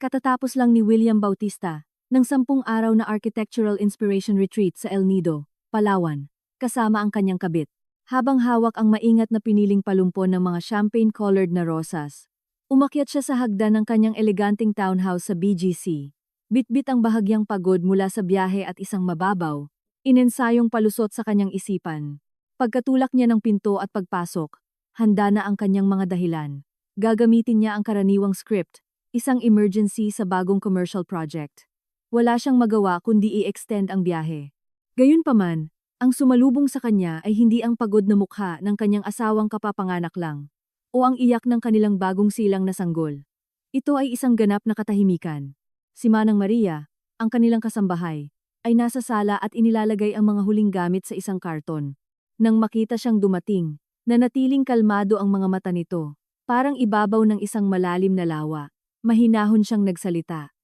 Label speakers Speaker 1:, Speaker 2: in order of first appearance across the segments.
Speaker 1: Katatapos lang ni William Bautista ng 10 araw na Architectural Inspiration Retreat sa El Nido, Palawan, kasama ang kanyang kabit. Habang hawak ang maingat na piniling palumpon ng mga champagne-colored na rosas, umakyat siya sa hagdan ng kanyang eleganteng townhouse sa BGC. Bitbit ang bahagyang pagod mula sa biyahe at isang mababaw, inensayong palusot sa kanyang isipan. Pagkatulak niya ng pinto at pagpasok, handa na ang kanyang mga dahilan. Gagamitin niya ang karaniwang script, isang emergency sa bagong commercial project. Wala siyang magawa kundi i-extend ang biyahe. Gayunpaman, ang sumalubong sa kanya ay hindi ang pagod na mukha ng kanyang asawang kapapanganak lang, o ang iyak ng kanilang bagong silang na sanggol. Ito ay isang ganap na katahimikan. Si Manang Maria, ang kanilang kasambahay, ay nasa sala at inilalagay ang mga huling gamit sa isang karton. Nang makita siyang dumating, nanatiling kalmado ang mga mata nito, parang ibabaw ng isang malalim na lawa. Mahinahon siyang nagsalita.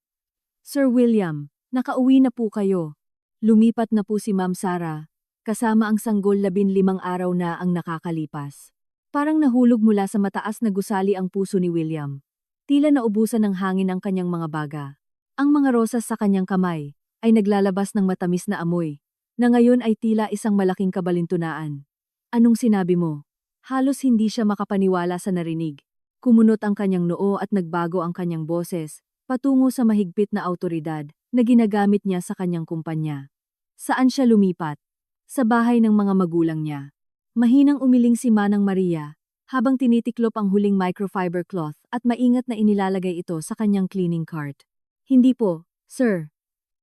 Speaker 1: Sir William, nakauwi na po kayo. Lumipat na po si Ma'am Sarah, kasama ang sanggol 15 araw na ang nakakalipas. Parang nahulog mula sa mataas na gusali ang puso ni William. Tila naubusan ng hangin ang kanyang mga baga. Ang mga rosas sa kanyang kamay ay naglalabas ng matamis na amoy, na ngayon ay tila isang malaking kabalintunaan. Anong sinabi mo? Halos hindi siya makapaniwala sa narinig. Kumunot ang kanyang noo at nagbago ang kanyang boses, patungo sa mahigpit na awtoridad na ginagamit niya sa kanyang kumpanya. Saan siya lumipat? Sa bahay ng mga magulang niya. Mahinang umiling si Manang Maria, habang tinitiklop ang huling microfiber cloth at maingat na inilalagay ito sa kanyang cleaning cart. Hindi po, sir.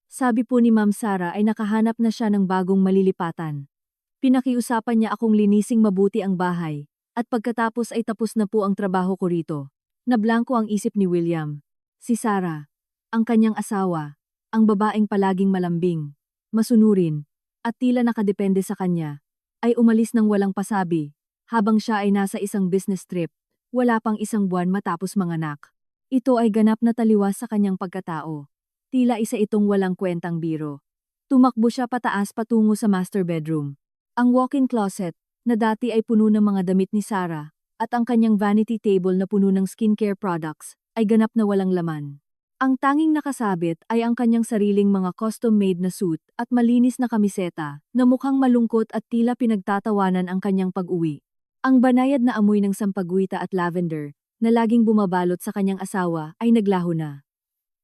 Speaker 1: Sabi po ni Ma'am Sarah ay nakahanap na siya ng bagong malilipatan. Pinakiusapan niya akong linising mabuti ang bahay, at pagkatapos ay tapos na po ang trabaho ko rito. Nablangko ang isip ni William. Si Sarah, ang kanyang asawa, ang babaeng palaging malambing, masunurin, at tila nakadepende sa kanya, ay umalis ng walang pasabi, habang siya ay nasa isang business trip, wala pang 1 buwan matapos manganak. Ito ay ganap na taliwas sa kanyang pagkatao. Tila isa itong walang kwentang biro. Tumakbo siya pataas patungo sa master bedroom. Ang walk-in closet, na dati ay puno ng mga damit ni Sarah, at ang kanyang vanity table na puno ng skincare products, ay ganap na walang laman. Ang tanging nakasabit ay ang kanyang sariling mga custom-made na suit at malinis na kamiseta na mukhang malungkot at tila pinagtatawanan ang kanyang pag-uwi. Ang banayad na amoy ng sampaguita at lavender na laging bumabalot sa kanyang asawa ay naglaho na.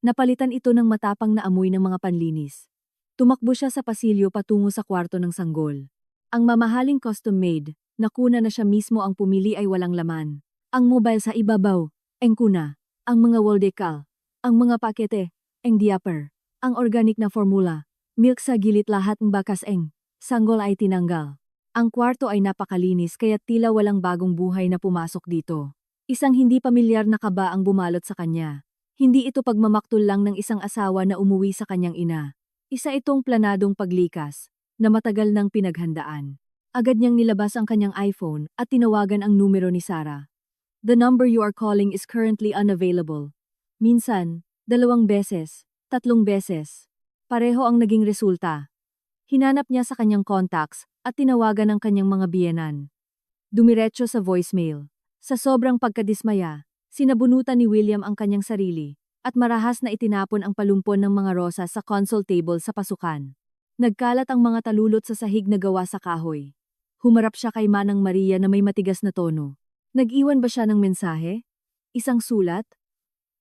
Speaker 1: Napalitan ito ng matapang na amoy ng mga panlinis. Tumakbo siya sa pasilyo patungo sa kwarto ng sanggol. Ang mamahaling custom-made, na kuna na siya mismo ang pumili ay walang laman. Ang mobile sa ibabaw, ang kuna, ang mga wall decal, ang mga pakete, ang diaper, ang organic na formula, milk sa gilid lahat ng bakas sanggol ay tinanggal. Ang kwarto ay napakalinis kaya tila walang bagong buhay na pumasok dito. Isang hindi pamilyar na kaba ang bumalot sa kanya. Hindi ito pagmamaktol lang ng isang asawa na umuwi sa kanyang ina. Isa itong planadong paglikas, na matagal nang pinaghandaan. Agad niyang nilabas ang kanyang iPhone at tinawagan ang numero ni Sarah. The number you are calling is currently unavailable. Minsan, 2 beses, 3 beses. Pareho ang naging resulta. Hinanap niya sa kanyang contacts at tinawagan ang kanyang mga biyenan. Dumiretso sa voicemail. Sa sobrang pagkadismaya, sinabunutan ni William ang kanyang sarili at marahas na itinapon ang palumpon ng mga rosas sa console table sa pasukan. Nagkalat ang mga talulot sa sahig na gawa sa kahoy. Humarap siya kay Manang Maria na may matigas na tono. Nag-iwan ba siya ng mensahe? Isang sulat?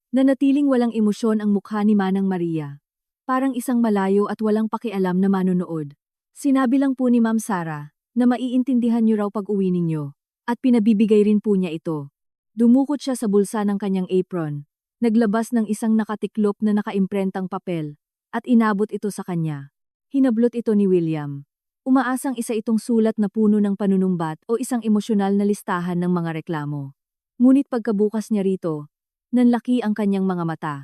Speaker 1: Nanatiling walang emosyon ang mukha ni Manang Maria. Parang isang malayo at walang pakialam na manonood. Sinabi lang po ni Ma'am Sarah na maiintindihan niyo raw pag-uwi ninyo, at pinabibigay rin po niya ito. Dumukot siya sa bulsa ng kanyang apron, naglabas ng isang nakatiklop na nakaimprentang papel, at inabot ito sa kanya. Hinablot ito ni William. Umaasang isa itong sulat na puno ng panunumbat o isang emosyonal na listahan ng mga reklamo. Ngunit pagkabukas niya rito, nanlaki ang kanyang mga mata.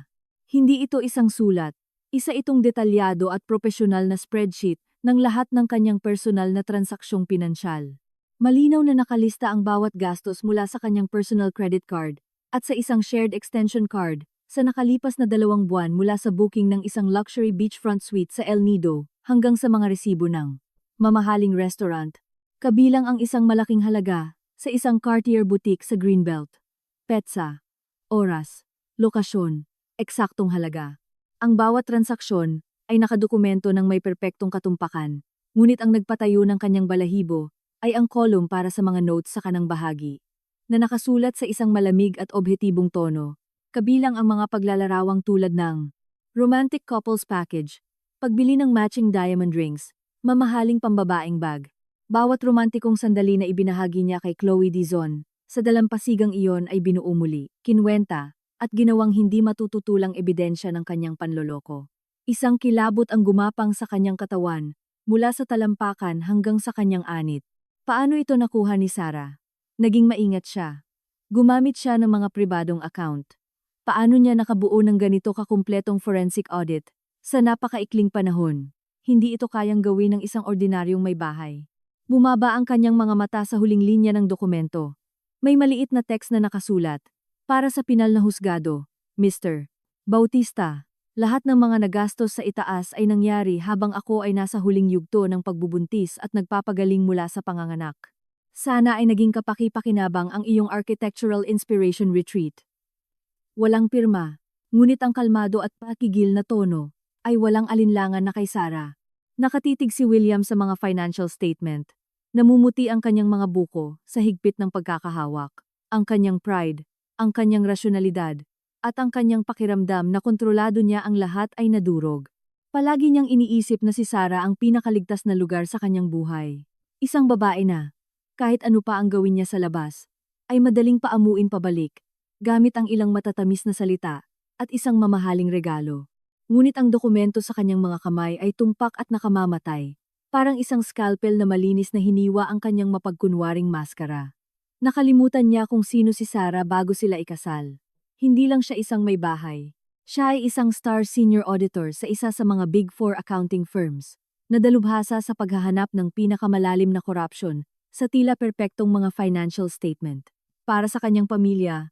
Speaker 1: Hindi ito isang sulat, isa itong detalyado at propesyonal na spreadsheet ng lahat ng kanyang personal na transaksyong pinansyal. Malinaw na nakalista ang bawat gastos mula sa kanyang personal credit card at sa isang shared extension card sa nakalipas na 2 buwan mula sa booking ng isang luxury beachfront suite sa El Nido hanggang sa mga resibo ng mamahaling restaurant, kabilang ang isang malaking halaga sa isang Cartier boutique sa Greenbelt. Petsa, oras, lokasyon, eksaktong halaga. Ang bawat transaksyon ay nakadokumento ng may perpektong katumpakan, ngunit ang nagpatayo ng kanyang balahibo ay ang kolum para sa mga notes sa kanang bahagi, na nakasulat sa isang malamig at objetibong tono, kabilang ang mga paglalarawang tulad ng Romantic Couples Package, pagbili ng matching diamond rings, mamahaling pambabaeng bag. Bawat romantikong sandali na ibinahagi niya kay Chloe Dizon, sa dalampasigang iyon ay binuo muli, kinwenta, at ginawang hindi matututulang ebidensya ng kanyang panloloko. Isang kilabot ang gumapang sa kanyang katawan, mula sa talampakan hanggang sa kanyang anit. Paano ito nakuha ni Sarah? Naging maingat siya. Gumamit siya ng mga pribadong account. Paano niya nakabuo ng ganito kakumpletong forensic audit? Sa napakaikling panahon, hindi ito kayang gawin ng isang ordinaryong may bahay. Bumaba ang kanyang mga mata sa huling linya ng dokumento. May maliit na text na nakasulat. Para sa pinal na husgado, Mr. Bautista, lahat ng mga nagastos sa itaas ay nangyari habang ako ay nasa huling yugto ng pagbubuntis at nagpapagaling mula sa panganganak. Sana ay naging kapaki-pakinabang ang iyong architectural inspiration retreat. Walang pirma, ngunit ang kalmado at pakigil na tono ay walang alinlangan na kay Sarah. Nakatitig si William sa mga financial statement. Namumuti ang kanyang mga buko sa higpit ng pagkakahawak, ang kanyang pride, ang kanyang rasyonalidad, at ang kanyang pakiramdam na kontrolado niya ang lahat ay nadurog. Palagi niyang iniisip na si Sarah ang pinakaligtas na lugar sa kanyang buhay. Isang babae na, kahit ano pa ang gawin niya sa labas, ay madaling paamuin pabalik, gamit ang ilang matatamis na salita, at isang mamahaling regalo. Ngunit ang dokumento sa kanyang mga kamay ay tumpak at nakamamatay. Parang isang scalpel na malinis na hiniwa ang kanyang mapagkunwaring maskara. Nakalimutan niya kung sino si Sarah bago sila ikasal. Hindi lang siya isang may bahay. Siya ay isang star senior auditor sa isa sa mga Big Four accounting firms, na dalubhasa sa paghahanap ng pinakamalalim na korupsyon sa tila perpektong mga financial statement. Para sa kanyang pamilya,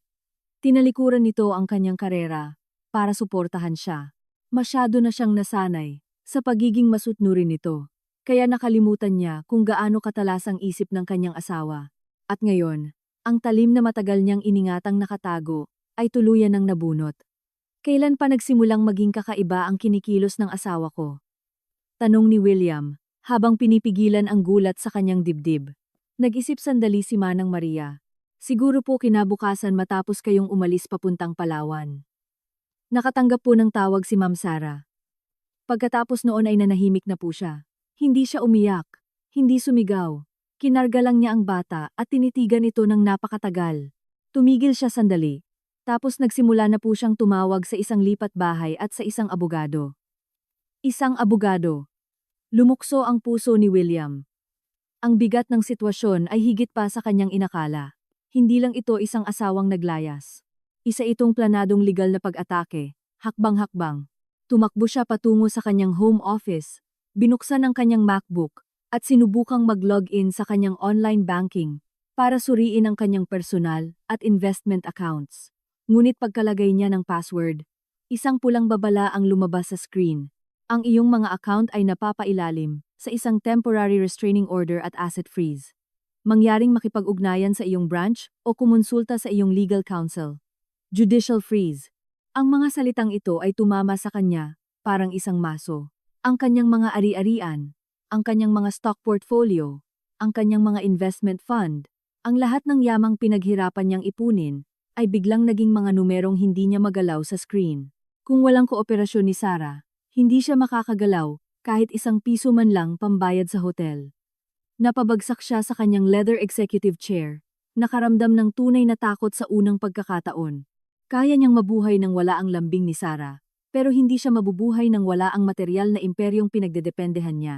Speaker 1: tinalikuran nito ang kanyang karera para suportahan siya. Masyado na siyang nasanay sa pagiging masutnurin nito. Kaya nakalimutan niya kung gaano katalas ang isip ng kanyang asawa. At ngayon, ang talim na matagal niyang iningatang nakatago ay tuluyan ng nabunot. Kailan pa nagsimulang maging kakaiba ang kinikilos ng asawa ko? Tanong ni William, habang pinipigilan ang gulat sa kanyang dibdib. Nag-isip sandali si Manang Maria. Siguro po kinabukasan matapos kayong umalis papuntang Palawan. Nakatanggap po ng tawag si Ma'am Sarah. Pagkatapos noon ay nanahimik na po siya. Hindi siya umiyak, hindi sumigaw. Kinarga lang niya ang bata at tinitigan ito ng napakatagal. Tumigil siya sandali. Tapos nagsimula na po siyang tumawag sa isang lipat bahay at sa isang abogado. Isang abogado. Lumukso ang puso ni William. Ang bigat ng sitwasyon ay higit pa sa kanyang inakala. Hindi lang ito isang asawang naglayas. Isa itong planadong legal na pag-atake, hakbang-hakbang. Tumakbo siya patungo sa kanyang home office. Binuksan ang kanyang MacBook at sinubukang mag-login sa kanyang online banking para suriin ang kanyang personal at investment accounts. Ngunit pagkalagay niya ng password, isang pulang babala ang lumabas sa screen. Ang iyong mga account ay napapailalim sa isang temporary restraining order at asset freeze. Mangyaring makipag-ugnayan sa iyong branch o kumonsulta sa iyong legal counsel. Judicial freeze. Ang mga salitang ito ay tumama sa kanya parang isang maso. Ang kanyang mga ari-arian, ang kanyang mga stock portfolio, ang kanyang mga investment fund, ang lahat ng yamang pinaghirapan niyang ipunin, ay biglang naging mga numerong hindi niya magalaw sa screen. Kung walang kooperasyon ni Sarah, hindi siya makakagalaw kahit isang piso man lang pambayad sa hotel. Napabagsak siya sa kanyang leather executive chair, nakaramdam ng tunay na takot sa unang pagkakataon. Kaya niyang mabuhay nang wala ang lambing ni Sarah. Pero hindi siya mabubuhay nang wala ang materyal na imperyong pinagdedependehan niya.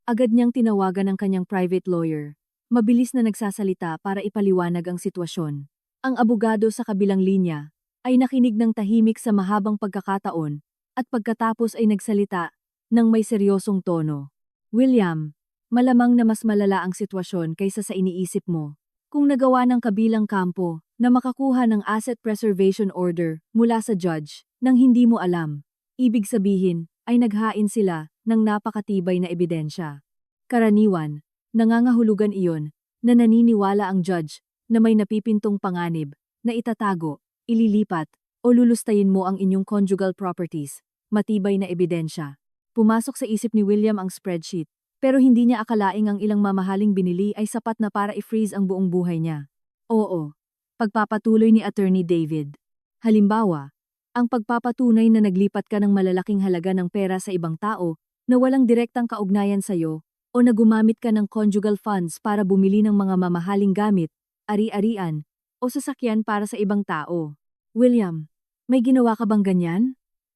Speaker 1: Agad niyang tinawagan ang kanyang private lawyer. Mabilis na nagsasalita para ipaliwanag ang sitwasyon. Ang abogado sa kabilang linya ay nakinig ng tahimik sa mahabang pagkakataon at pagkatapos ay nagsalita ng may seryosong tono. William, malamang na mas malala ang sitwasyon kaysa sa iniisip mo. Kung nagawa ng kabilang kampo na makakuha ng asset preservation order mula sa judge nang hindi mo alam, ibig sabihin ay naghain sila ng napakatibay na ebidensya. Karaniwan, nangangahulugan iyon na naniniwala ang judge na may napipintong panganib na itatago, ililipat, O lulustayin mo ang inyong conjugal properties, matibay na ebidensya. Pumasok sa isip ni William ang spreadsheet, pero hindi niya akalaing ang ilang mamahaling binili ay sapat na para i-freeze ang buong buhay niya. Oo, pagpapatuloy ni Attorney David. Halimbawa, ang pagpapatunay na naglipat ka ng malalaking halaga ng pera sa ibang tao na walang direktang kaugnayan sa'yo o na gumamit ka ng conjugal funds para bumili ng mga mamahaling gamit, ari-arian, o sasakyan para sa ibang tao. William, may ginawa ka bang ganyan?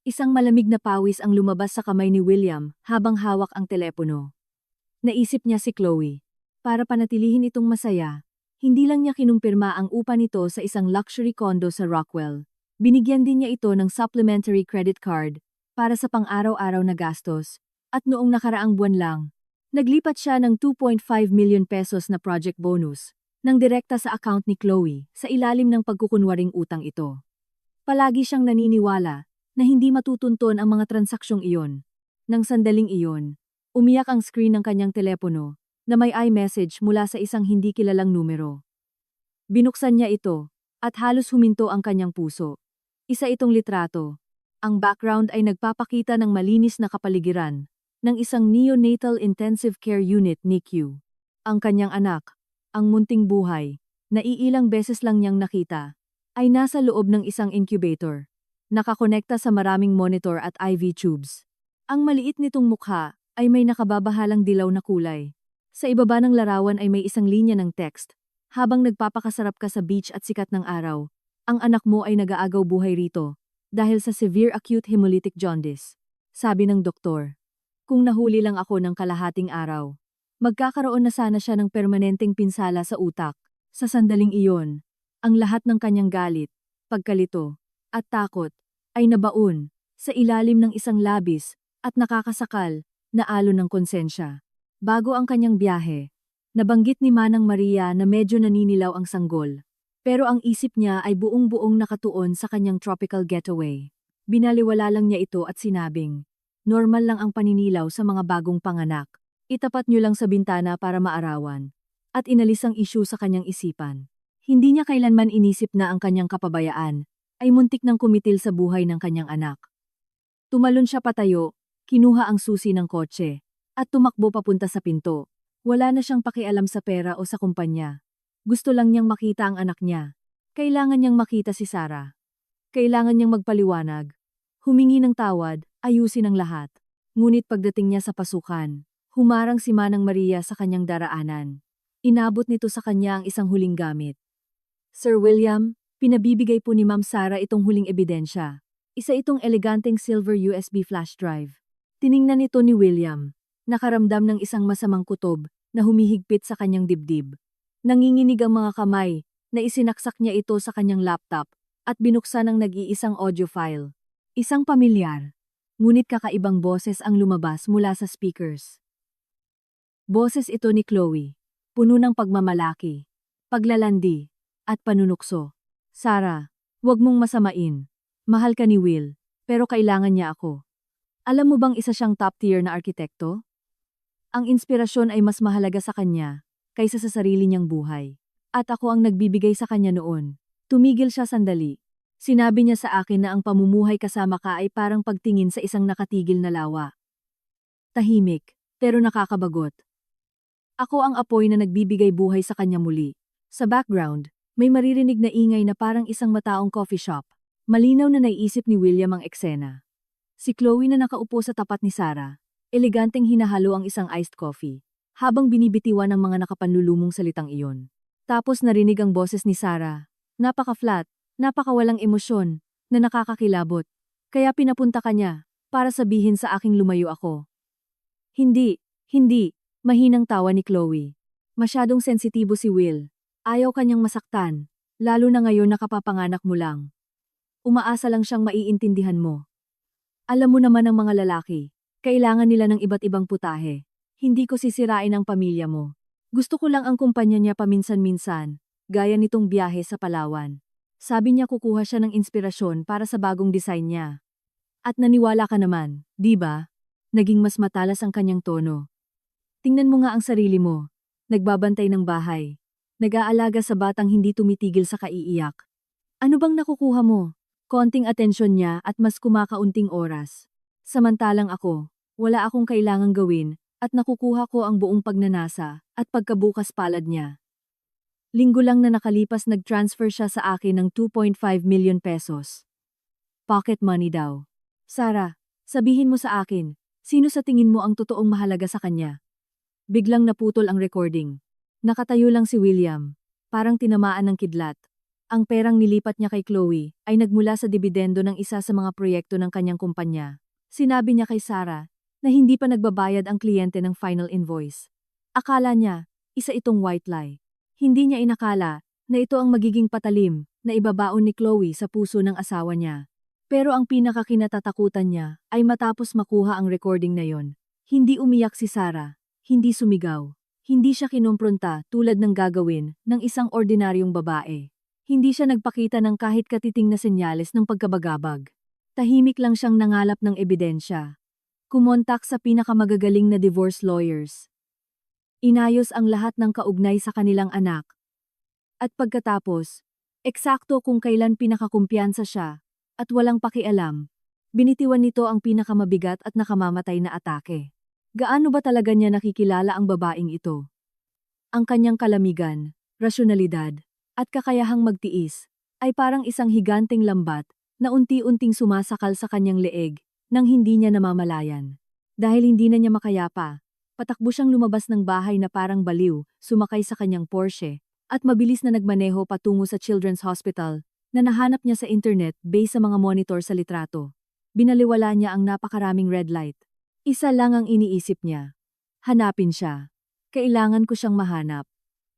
Speaker 1: Isang malamig na pawis ang lumabas sa kamay ni William habang hawak ang telepono. Naisip niya si Chloe. Para panatilihin itong masaya, hindi lang niya kinumpirma ang upa nito sa isang luxury condo sa Rockwell. Binigyan din niya ito ng supplementary credit card para sa pang-araw-araw na gastos. At noong nakaraang buwan lang, naglipat siya ng 2.5 million pesos na project bonus nang direkta sa account ni Chloe sa ilalim ng pagkukunwaring utang ito. Palagi siyang naniniwala na hindi matutunton ang mga transaksyong iyon. Nang sandaling iyon, umiyak ang screen ng kanyang telepono na may iMessage mula sa isang hindi kilalang numero. Binuksan niya ito at halos huminto ang kanyang puso. Isa itong litrato. Ang background ay nagpapakita ng malinis na kapaligiran ng isang neonatal intensive care unit NICU. Ang kanyang anak, ang munting buhay, na iilang beses lang niyang nakita, ay nasa loob ng isang incubator, nakakonekta sa maraming monitor at IV tubes. Ang maliit nitong mukha ay may nakababahalang dilaw na kulay. Sa ibaba ng larawan ay may isang linya ng text, habang nagpapakasarap ka sa beach at sikat ng araw, ang anak mo ay nag-aagaw buhay rito, dahil sa severe acute hemolytic jaundice. Sabi ng doktor, kung nahuli lang ako ng kalahating araw, magkakaroon na sana siya ng permanenteng pinsala sa utak. Sa sandaling iyon, ang lahat ng kanyang galit, pagkalito, at takot ay nabaon sa ilalim ng isang labis at nakakasakal na alon ng konsensya. Bago ang kanyang biyahe, nabanggit ni Manang Maria na medyo naninilaw ang sanggol. Pero ang isip niya ay buong-buong nakatuon sa kanyang tropical getaway. Binaliwala lang niya ito at sinabing, normal lang ang paninilaw sa mga bagong panganak. Itapat niyo lang sa bintana para maarawan. At inalis ang issue sa kanyang isipan. Hindi niya kailanman inisip na ang kanyang kapabayaan ay muntik ng kumitil sa buhay ng kanyang anak. Tumalon siya patayo, kinuha ang susi ng kotse, at tumakbo papunta sa pinto. Wala na siyang pakialam sa pera o sa kumpanya. Gusto lang niyang makita ang anak niya. Kailangan niyang makita si Sarah. Kailangan niyang magpaliwanag. Humingi ng tawad, ayusin ang lahat. Ngunit pagdating niya sa pasukan, humarang si Manang Maria sa kanyang daraanan. Inabot nito sa kanya ang isang huling gamit. Sir William, pinabibigay po ni Ma'am Sarah itong huling ebidensya. Isa itong eleganteng silver USB flash drive. Tiningnan ito ni William, nakaramdam ng isang masamang kutob na humihigpit sa kanyang dibdib. Nanginginig ang mga kamay na isinaksak niya ito sa kanyang laptop at binuksan ang nag-iisang audio file. Isang pamilyar, ngunit kakaibang boses ang lumabas mula sa speakers. Boses ito ni Chloe, puno ng pagmamalaki, paglalandi, at panunukso. Sarah, huwag mong masamain. Mahal ka ni Will, pero kailangan niya ako. Alam mo bang isa siyang top-tier na arkitekto? Ang inspirasyon ay mas mahalaga sa kanya kaysa sa sarili niyang buhay. At ako ang nagbibigay sa kanya noon. Tumigil siya sandali. Sinabi niya sa akin na ang pamumuhay kasama ka ay parang pagtingin sa isang nakatigil na lawa. Tahimik, pero nakakabagot. Ako ang apoy na nagbibigay buhay sa kanya muli. Sa background, may maririnig na ingay na parang isang mataong coffee shop. Malinaw na naiisip ni William ang eksena. Si Chloe na nakaupo sa tapat ni Sarah, eleganteng hinahalo ang isang iced coffee, habang binibitiwan ng mga nakapanlulumong salitang iyon. Tapos narinig ang boses ni Sarah, napaka-flat, napakawalang emosyon, na nakakakilabot. Kaya pinapunta ka niya, para sabihin sa aking lumayo ako. Hindi, mahinang tawa ni Chloe. Masyadong sensitibo si Will. Ayaw kanyang masaktan, lalo na ngayon nakapapanganak mo lang. Umaasa lang siyang maiintindihan mo. Alam mo naman ang mga lalaki, kailangan nila ng iba't ibang putahe. Hindi ko sisirain ang pamilya mo. Gusto ko lang ang kumpanya niya paminsan-minsan, gaya nitong biyahe sa Palawan. Sabi niya kukuha siya ng inspirasyon para sa bagong design niya. At naniwala ka naman, di ba? Naging mas matalas ang kanyang tono. Tingnan mo nga ang sarili mo. Nagbabantay ng bahay. Nag-aalaga sa batang hindi tumitigil sa kaiiyak. Ano bang nakukuha mo? konting atensyon niya at mas kumakaunting oras. Samantalang ako, wala akong kailangang gawin at nakukuha ko ang buong pagnanasa at pagkabukas palad niya. Linggo lang na nakalipas nag-transfer siya sa akin ng 2.5 million pesos. Pocket money daw. Sarah, sabihin mo sa akin, sino sa tingin mo ang totoong mahalaga sa kanya? Biglang naputol ang recording. Nakatayo lang si William, parang tinamaan ng kidlat. Ang perang nilipat niya kay Chloe ay nagmula sa dibidendo ng isa sa mga proyekto ng kanyang kumpanya. Sinabi niya kay Sarah na hindi pa nagbabayad ang kliyente ng final invoice. Akala niya, isa itong white lie. Hindi niya inakala na ito ang magiging patalim na ibabaon ni Chloe sa puso ng asawa niya. Pero ang pinakakinatatakutan niya ay matapos makuha ang recording na yon. Hindi umiyak si Sarah, hindi sumigaw, hindi siya kinumpronta tulad ng gagawin ng isang ordinaryong babae. Hindi siya nagpakita ng kahit katiting na senyales ng pagkabagabag. Tahimik lang siyang nangalap ng ebidensya. Kumontak sa pinakamagagaling na divorce lawyers. Inayos ang lahat ng kaugnay sa kanilang anak. At pagkatapos, eksakto kung kailan pinakakumpiyansa siya, at walang pakialam, binitiwan nito ang pinakamabigat at nakamamatay na atake. Gaano ba talaga niya nakikilala ang babaeng ito? Ang kanyang kalamigan, rasyonalidad, at kakayahang magtiis, ay parang isang higanteng lambat na unti-unting sumasakal sa kanyang leeg nang hindi niya namamalayan. Dahil hindi na niya makayapa, patakbo siyang lumabas ng bahay na parang baliw, sumakay sa kanyang Porsche, at mabilis na nagmaneho patungo sa Children's Hospital na nahanap niya sa internet based sa mga monitor sa litrato. Binaliwala niya ang napakaraming red light. Isa lang ang iniisip niya. Hanapin siya. Kailangan ko siyang mahanap.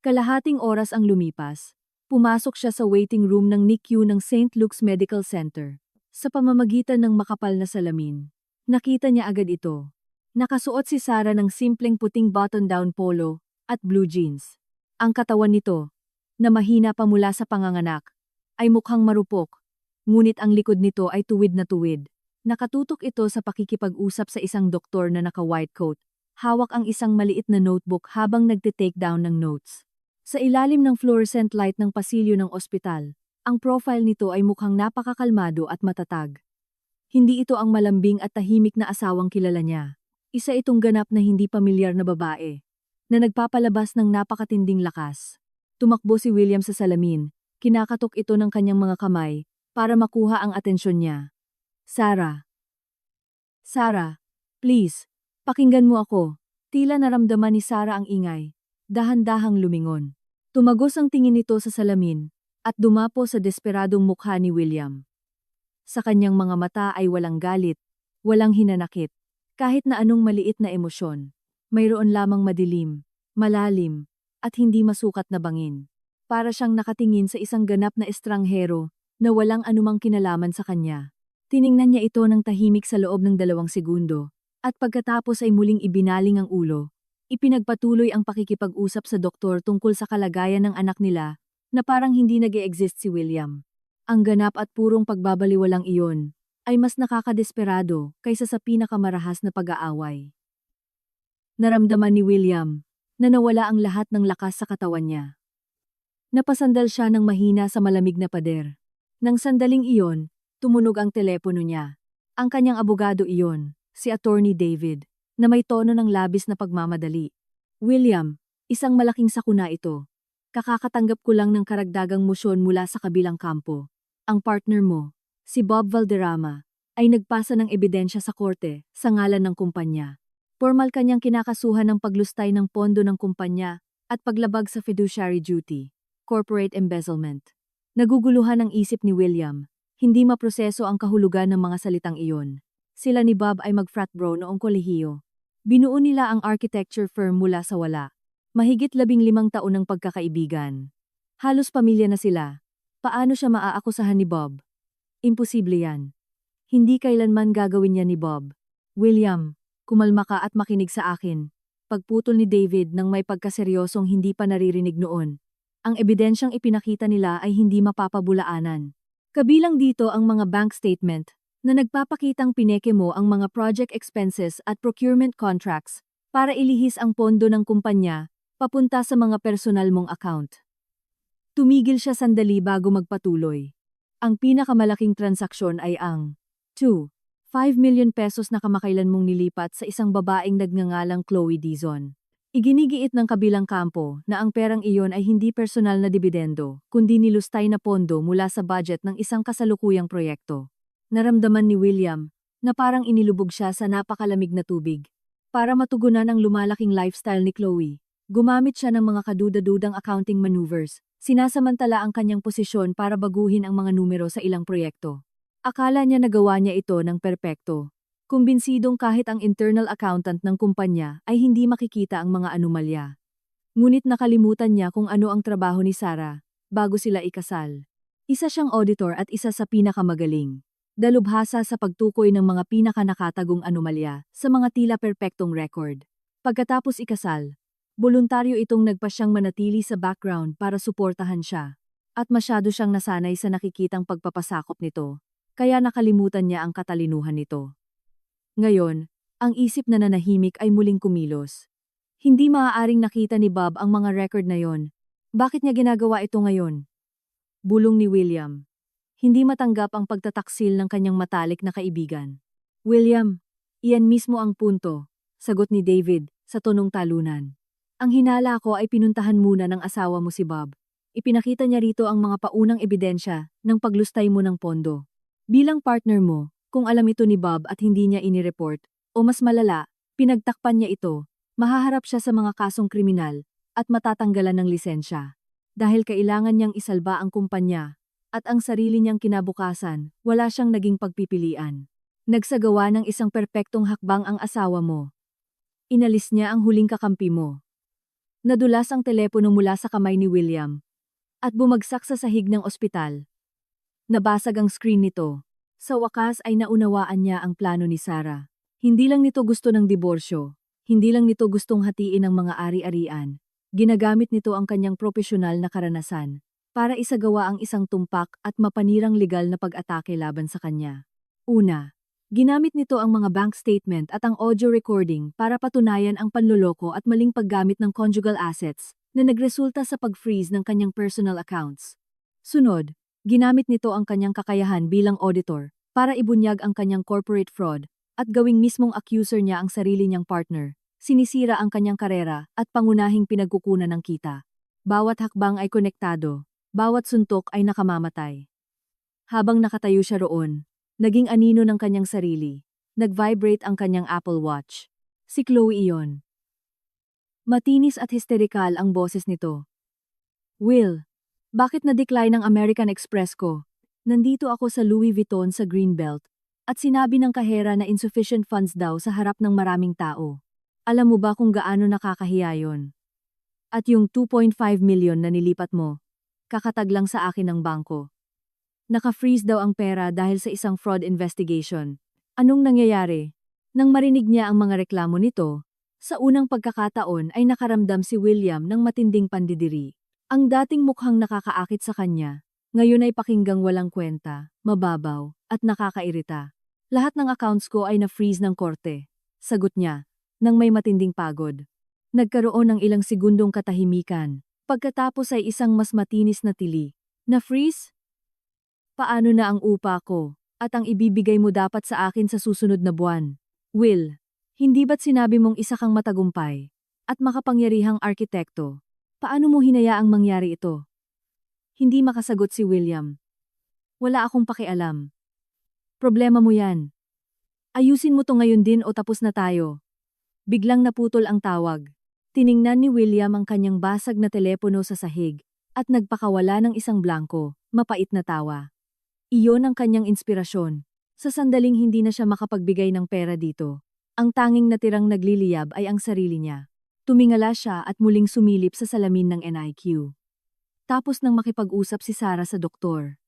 Speaker 1: Kalahating oras ang lumipas. Pumasok siya sa waiting room ng NICU ng St. Luke's Medical Center. Sa pamamagitan ng makapal na salamin, nakita niya agad ito. Nakasuot si Sarah ng simpleng puting button-down polo at blue jeans. Ang katawan nito, na mahina pa mula sa panganganak, ay mukhang marupok, ngunit ang likod nito ay tuwid na tuwid. Nakatutok ito sa pakikipag-usap sa isang doktor na naka-white coat. Hawak ang isang maliit na notebook habang nagte-take down ng notes. Sa ilalim ng fluorescent light ng pasilyo ng ospital, ang profile nito ay mukhang napakakalmado at matatag. Hindi ito ang malambing at tahimik na asawang kilala niya. Isa itong ganap na hindi pamilyar na babae, na nagpapalabas ng napakatinding lakas. Tumakbo si William sa salamin, kinakatok ito ng kanyang mga kamay, para makuha ang atensyon niya. Sarah. Sarah, please, pakinggan mo ako. Tila naramdaman ni Sarah ang ingay. Dahan-dahang lumingon. Tumagos ang tingin nito sa salamin, at dumapo sa desperadong mukha ni William. Sa kanyang mga mata ay walang galit, walang hinanakit. Kahit na anong maliit na emosyon, mayroon lamang madilim, malalim, at hindi masukat na bangin. Para siyang nakatingin sa isang ganap na estranghero na walang anumang kinalaman sa kanya. Tiningnan niya ito ng tahimik sa loob ng 2 segundo, at pagkatapos ay muling ibinaling ang ulo. Ipinagpatuloy ang pakikipag-usap sa doktor tungkol sa kalagayan ng anak nila na parang hindi nag-e-exist si William. Ang ganap at purong pagbabaliwalang iyon ay mas nakakadesperado kaysa sa pinakamarahas na pag-aaway. Naramdaman ni William na nawala ang lahat ng lakas sa katawan niya. Napasandal siya ng mahina sa malamig na pader. Nang sandaling iyon, tumunog ang telepono niya. Ang kanyang abogado iyon, si Attorney David, na may tono ng labis na pagmamadali. William, isang malaking sakuna ito. Kakakatanggap ko lang ng karagdagang musyon mula sa kabilang kampo. Ang partner mo, si Bob Valderrama, ay nagpasa ng ebidensya sa korte sa ngalan ng kumpanya. Formal kanyang kinakasuhan ng paglustay ng pondo ng kumpanya at paglabag sa fiduciary duty, corporate embezzlement. Naguguluhan ang isip ni William, hindi maproseso ang kahulugan ng mga salitang iyon. Sila ni Bob ay mag-frat bro noong kolehiyo. Binuo nila ang architecture firm mula sa wala. Mahigit 15 taon ng pagkakaibigan. Halos pamilya na sila. Paano siya maaakusahan ni Bob? Imposible yan. Hindi kailanman gagawin niya ni Bob. William, kumalma ka at makinig sa akin. Pagputol ni David nang may pagkaseryosong hindi pa naririnig noon. Ang ebidensyang ipinakita nila ay hindi mapapabulaanan. Kabilang dito ang mga bank statement na nagpapakitang pineke mo ang mga project expenses at procurement contracts para ilihis ang pondo ng kumpanya papunta sa mga personal mong account. Tumigil siya sandali bago magpatuloy. Ang pinakamalaking transaksyon ay ang 2.5 million pesos na kamakailan mong nilipat sa isang babaeng nagngangalang Chloe Dizon. Iginigiit ng kabilang kampo na ang perang iyon ay hindi personal na dibidendo, kundi nilustay na pondo mula sa budget ng isang kasalukuyang proyekto. Naramdaman ni William na parang inilubog siya sa napakalamig na tubig. Para matugunan ang lumalaking lifestyle ni Chloe, gumamit siya ng mga kaduda-dudang accounting maneuvers, sinasamantala ang kanyang posisyon para baguhin ang mga numero sa ilang proyekto. Akala niya nagawa niya ito ng perpekto. Kumbinsidong kahit ang internal accountant ng kumpanya ay hindi makikita ang mga anomalya. Ngunit nakalimutan niya kung ano ang trabaho ni Sarah bago sila ikasal. Isa siyang auditor at isa sa pinakamagaling. Dalubhasa sa pagtukoy ng mga pinakanakatagong anomalya sa mga tila perpektong record. Pagkatapos ikasal, voluntaryo itong nagpasyang manatili sa background para suportahan siya. At masyado siyang nasanay sa nakikitang pagpapasakop nito, kaya nakalimutan niya ang katalinuhan nito. Ngayon, ang isip na nanahimik ay muling kumilos. Hindi maaaring nakita ni Bob ang mga record na yon. Bakit niya ginagawa ito ngayon? Bulong ni William. Hindi matanggap ang pagtataksil ng kanyang matalik na kaibigan. William, iyan mismo ang punto, sagot ni David sa tonong talunan. Ang hinala ko ay pinuntahan muna ng asawa mo si Bob. Ipinakita niya rito ang mga paunang ebidensya ng paglustay mo ng pondo. Bilang partner mo, kung alam ito ni Bob at hindi niya inireport, o mas malala, pinagtakpan niya ito, mahaharap siya sa mga kasong kriminal at matatanggalan ng lisensya. Dahil kailangan niyang isalba ang kumpanya at ang sarili niyang kinabukasan, wala siyang naging pagpipilian. Nagsagawa ng isang perpektong hakbang ang asawa mo. Inalis niya ang huling kakampi mo. Nadulas ang telepono mula sa kamay ni William at bumagsak sa sahig ng ospital. Nabasag ang screen nito. Sa wakas ay naunawaan niya ang plano ni Sarah. Hindi lang nito gusto ng diborsyo. Hindi lang nito gustong hatiin ang mga ari-arian. Ginagamit nito ang kanyang propesyonal na karanasan para isagawa ang isang tumpak at mapanirang legal na pag-atake laban sa kanya. Una, ginamit nito ang mga bank statement at ang audio recording para patunayan ang panloloko at maling paggamit ng conjugal assets na nagresulta sa pag-freeze ng kanyang personal accounts. Sunod, ginamit nito ang kanyang kakayahan bilang auditor para ibunyag ang kanyang corporate fraud at gawing mismong accuser niya ang sarili niyang partner. Sinisira ang kanyang karera at pangunahing pinagkukunan ng kita. Bawat hakbang ay konektado. Bawat suntok ay nakamamatay. Habang nakatayo siya roon, naging anino ng kanyang sarili. Nag-vibrate ang kanyang Apple Watch. Si Chloe iyon. Matinis at hysterikal ang boses nito. Will, bakit na-decline ang American Express ko? Nandito ako sa Louis Vuitton sa Greenbelt at sinabi ng kahera na insufficient funds daw sa harap ng maraming tao. Alam mo ba kung gaano nakakahiya yon? At yung 2.5 million na nilipat mo, kakatag lang sa akin ng bangko. Naka-freeze daw ang pera dahil sa isang fraud investigation. Anong nangyayari? Nang marinig niya ang mga reklamo nito, sa unang pagkakataon ay nakaramdam si William ng matinding pandidiri. Ang dating mukhang nakakaakit sa kanya, ngayon ay pakinggang walang kwenta, mababaw, at nakakairita. Lahat ng accounts ko ay na-freeze ng korte. Sagot niya, nang may matinding pagod. Nagkaroon ng ilang segundong katahimikan. Pagkatapos ay isang mas matinis na tili. Na-freeze? Paano na ang upa ko? At ang ibibigay mo dapat sa akin sa susunod na buwan? Will, hindi ba't sinabi mong isa kang matagumpay at makapangyarihang arkitekto? Paano mo hinayaang mangyari ito? Hindi makasagot si William. Wala akong pakialam. Problema mo yan. Ayusin mo to ngayon din o tapos na tayo. Biglang naputol ang tawag. Tiningnan ni William ang kanyang basag na telepono sa sahig at nagpakawala ng isang blanko, mapait na tawa. Iyon ang kanyang inspirasyon. Sa sandaling hindi na siya makapagbigay ng pera dito. Ang tanging natirang nagliliyab ay ang sarili niya. Tumingala siya at muling sumilip sa salamin ng NIQ. Tapos nang makipag-usap si Sarah sa doktor.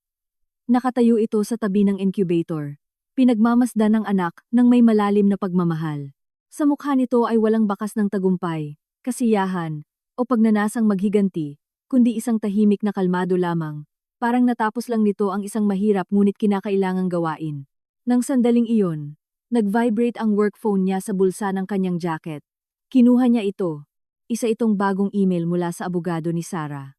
Speaker 1: Nakatayo ito sa tabi ng incubator. Pinagmamasdan ng anak ng may malalim na pagmamahal. Sa mukha nito ay walang bakas ng tagumpay, kasiyahan, o pagnanasang maghiganti, kundi isang tahimik na kalmado lamang. Parang natapos lang nito ang isang mahirap ngunit kinakailangang gawain. Nang sandaling iyon, nag-vibrate ang work phone niya sa bulsa ng kanyang jacket. Kinuha niya ito. Isa itong bagong email mula sa abogado ni Sarah.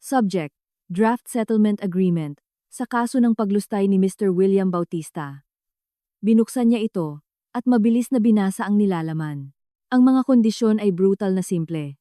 Speaker 1: Subject, Draft Settlement Agreement. sa kaso ng paglustay ni Mr. William Bautista. Binuksan niya ito, at mabilis na binasa ang nilalaman. Ang mga kondisyon ay brutal na simple.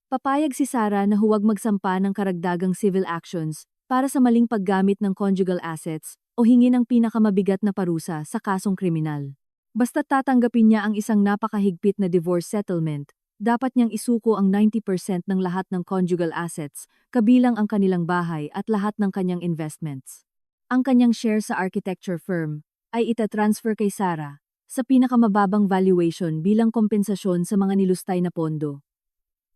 Speaker 1: Papayag si Sarah na huwag magsampa ng karagdagang civil actions para sa maling paggamit ng conjugal assets o hingi ng pinakamabigat na parusa sa kasong kriminal. Basta't tatanggapin niya ang isang napakahigpit na divorce settlement, dapat niyang isuko ang 90% ng lahat ng conjugal assets, kabilang ang kanilang bahay at lahat ng kanyang investments. Ang kanyang share sa architecture firm ay itatransfer kay Sarah sa pinakamababang valuation bilang kompensasyon sa mga nilustay na pondo.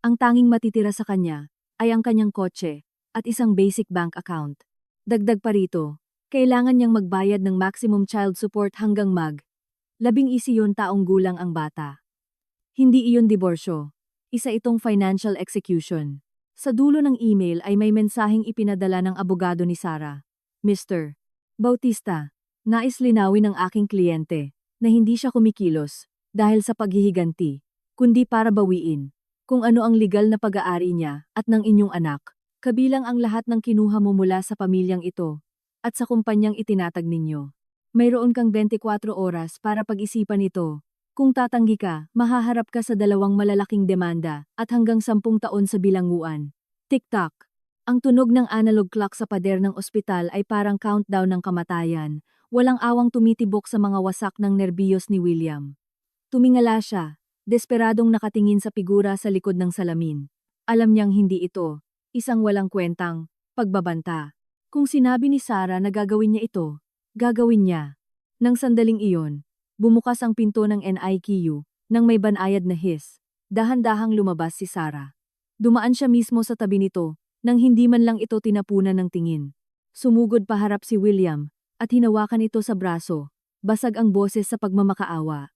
Speaker 1: Ang tanging matitira sa kanya ay ang kanyang kotse at isang basic bank account. Dagdag pa rito, kailangan niyang magbayad ng maximum child support hanggang 11 taong gulang ang bata. Hindi iyon diborsyo. Isa itong financial execution. Sa dulo ng email ay may mensaheng ipinadala ng abogado ni Sarah. Mr. Bautista, nais linawin ng aking kliyente na hindi siya kumikilos dahil sa paghihiganti, kundi para bawiin kung ano ang legal na pag-aari niya at ng inyong anak, kabilang ang lahat ng kinuha mo mula sa pamilyang ito at sa kumpanyang itinatag ninyo. Mayroon kang 24 oras para pag-isipan ito. Kung tatanggi ka, mahaharap ka sa 2 malalaking demanda at hanggang 10 taon sa bilanguan. Tik-tak. Ang tunog ng analog clock sa pader ng ospital ay parang countdown ng kamatayan. Walang awang tumitibok sa mga wasak ng nerbiyos ni William. Tumingala siya, desperadong nakatingin sa figura sa likod ng salamin. Alam niyang hindi ito isang walang kwentang pagbabanta. Kung sinabi ni Sarah na gagawin niya ito, gagawin niya. Nang sandaling iyon, bumukas ang pinto ng NICU nang may banayad na hiss. Dahan-dahang lumabas si Sarah. Dumaan siya mismo sa tabi nito nang hindi man lang ito tinapunan ng tingin. Sumugod paharap si William at hinawakan ito sa braso. Basag ang boses sa pagmamakaawa.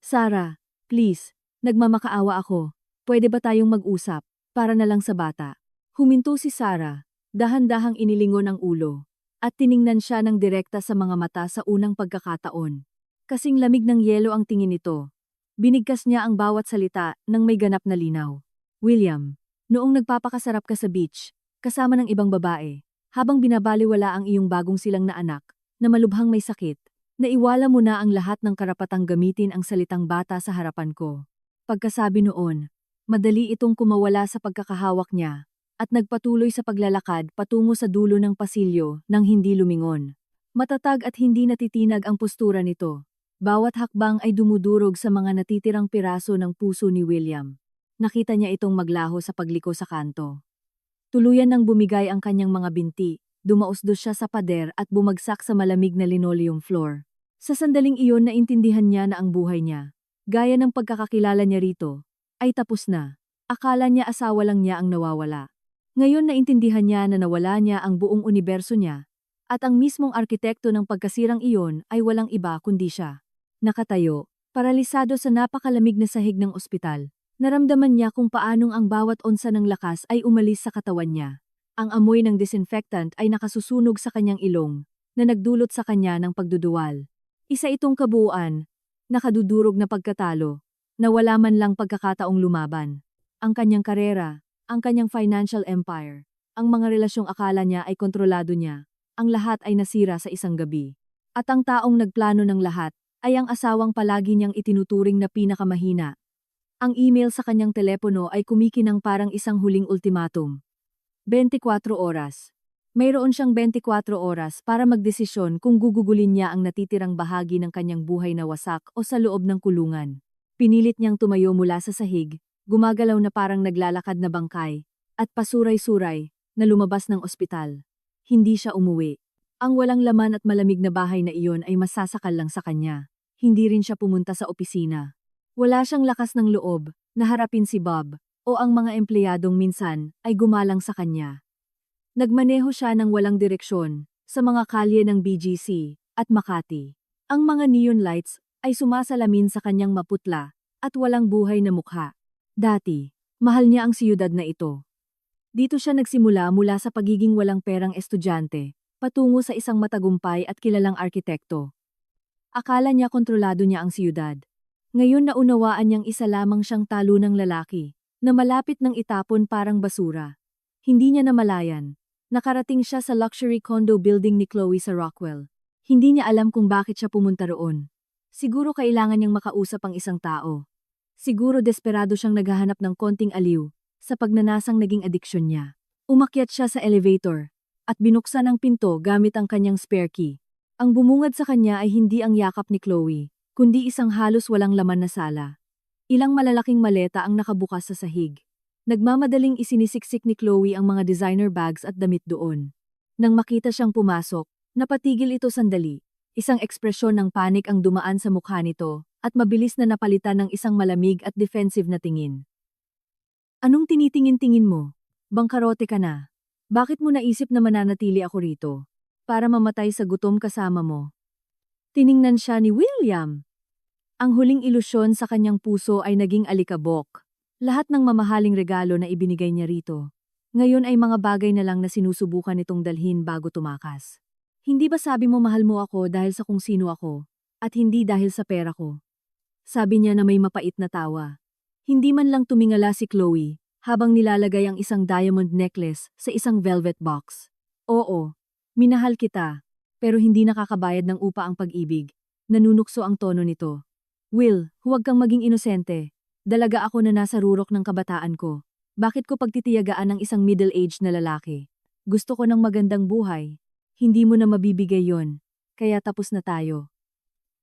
Speaker 1: Sarah, please, nagmamakaawa ako. Pwede ba tayong mag-usap para na lang sa bata? Huminto si Sarah, dahan-dahang inilingon ang ulo, at tiningnan siya ng direkta sa mga mata sa unang pagkakataon. Kasing lamig ng yelo ang tingin nito. Binigkas niya ang bawat salita nang may ganap na linaw. William, noong nagpapakasarap ka sa beach, kasama ng ibang babae, habang binabaliwala ang iyong bagong silang na anak, na malubhang may sakit, naiwala mo na ang lahat ng karapatang gamitin ang salitang bata sa harapan ko. Pagkasabi noon, madali itong kumawala sa pagkakahawak niya, at nagpatuloy sa paglalakad patungo sa dulo ng pasilyo nang hindi lumingon. Matatag at hindi natitinag ang postura nito. Bawat hakbang ay dumudurog sa mga natitirang piraso ng puso ni William. Nakita niya itong maglaho sa pagliko sa kanto. Tuluyan nang bumigay ang kanyang mga binti, dumausdos siya sa pader at bumagsak sa malamig na linoleum floor. Sa sandaling iyon naintindihan niya na ang buhay niya, gaya ng pagkakakilala niya rito, ay tapos na. Akala niya asawa lang niya ang nawawala. Ngayon naintindihan niya na nawala niya ang buong universo niya, at ang mismong arkitekto ng pagkasirang iyon ay walang iba kundi siya. Nakatayo, paralisado sa napakalamig na sahig ng ospital. Naramdaman niya kung paanong ang bawat onsa ng lakas ay umalis sa katawan niya. Ang amoy ng disinfectant ay nakasusunog sa kanyang ilong, na nagdulot sa kanya ng pagduduwal. Isa itong kabuuan, nakadudurog na pagkatalo, na wala man lang pagkakataong lumaban. Ang kanyang karera, ang kanyang financial empire, ang mga relasyong akala niya ay kontrolado niya, ang lahat ay nasira sa isang gabi. At ang taong nagplano ng lahat, ay ang asawang palagi niyang itinuturing na pinakamahina. Ang email sa kanyang telepono ay kumikinang parang isang huling ultimatum. 24 oras. Mayroon siyang 24 oras para magdesisyon kung gugugulin niya ang natitirang bahagi ng kanyang buhay na wasak o sa loob ng kulungan. Pinilit niyang tumayo mula sa sahig, gumagalaw na parang naglalakad na bangkay, at pasuray-suray, na lumabas ng ospital. Hindi siya umuwi. Ang walang laman at malamig na bahay na iyon ay masasakal lang sa kanya. Hindi rin siya pumunta sa opisina. Wala siyang lakas ng loob na harapin si Bob o ang mga empleyadong minsan ay gumalang sa kanya. Nagmaneho siya ng walang direksyon sa mga kalye ng BGC at Makati. Ang mga neon lights ay sumasalamin sa kanyang maputla at walang buhay na mukha. Dati, mahal niya ang siyudad na ito. Dito siya nagsimula mula sa pagiging walang perang estudyante, patungo sa isang matagumpay at kilalang arkitekto. Akala niya kontrolado niya ang siyudad. Ngayon naunawaan niyang isa lamang siyang talunang lalaki, na malapit ng itapon parang basura. Hindi niya namalayan Nakarating siya sa luxury condo building ni Chloe sa Rockwell. Hindi niya alam kung bakit siya pumunta roon. Siguro kailangan niyang makausap ang isang tao. Siguro desperado siyang naghahanap ng konting aliw sa pagnanasang naging adiksyon niya. Umakyat siya sa elevator at binuksan ang pinto gamit ang kanyang spare key. Ang bumungad sa kanya ay hindi ang yakap ni Chloe, kundi isang halos walang laman na sala. Ilang malalaking maleta ang nakabukas sa sahig. Nagmamadaling isinisiksik ni Chloe ang mga designer bags at damit doon. Nang makita siyang pumasok, napatigil ito sandali. Isang ekspresyon ng panik ang dumaan sa mukha nito at mabilis na napalitan ng isang malamig at defensive na tingin. Anong tinitingin-tingin mo? Bangkarote ka na. Bakit mo naisip na mananatili ako rito? Para mamatay sa gutom kasama mo. Tiningnan siya ni William. Ang huling ilusyon sa kanyang puso ay naging alikabok. Lahat ng mamahaling regalo na ibinigay niya rito. Ngayon ay mga bagay na lang na sinusubukan nitong dalhin bago tumakas. Hindi ba sabi mo mahal mo ako dahil sa kung sino ako, at hindi dahil sa pera ko? Sabi niya na may mapait na tawa. Hindi man lang tumingala si Chloe, habang nilalagay ang isang diamond necklace sa isang velvet box. Oo. Minahal kita, pero hindi nakakabayad ng upa ang pag-ibig. Nanunukso ang tono nito. Will, huwag kang maging inosente. Dalaga ako na nasa rurok ng kabataan ko. Bakit ko pagtitiyagaan ng isang middle-aged na lalaki? Gusto ko ng magandang buhay. Hindi mo na mabibigay yon, kaya tapos na tayo.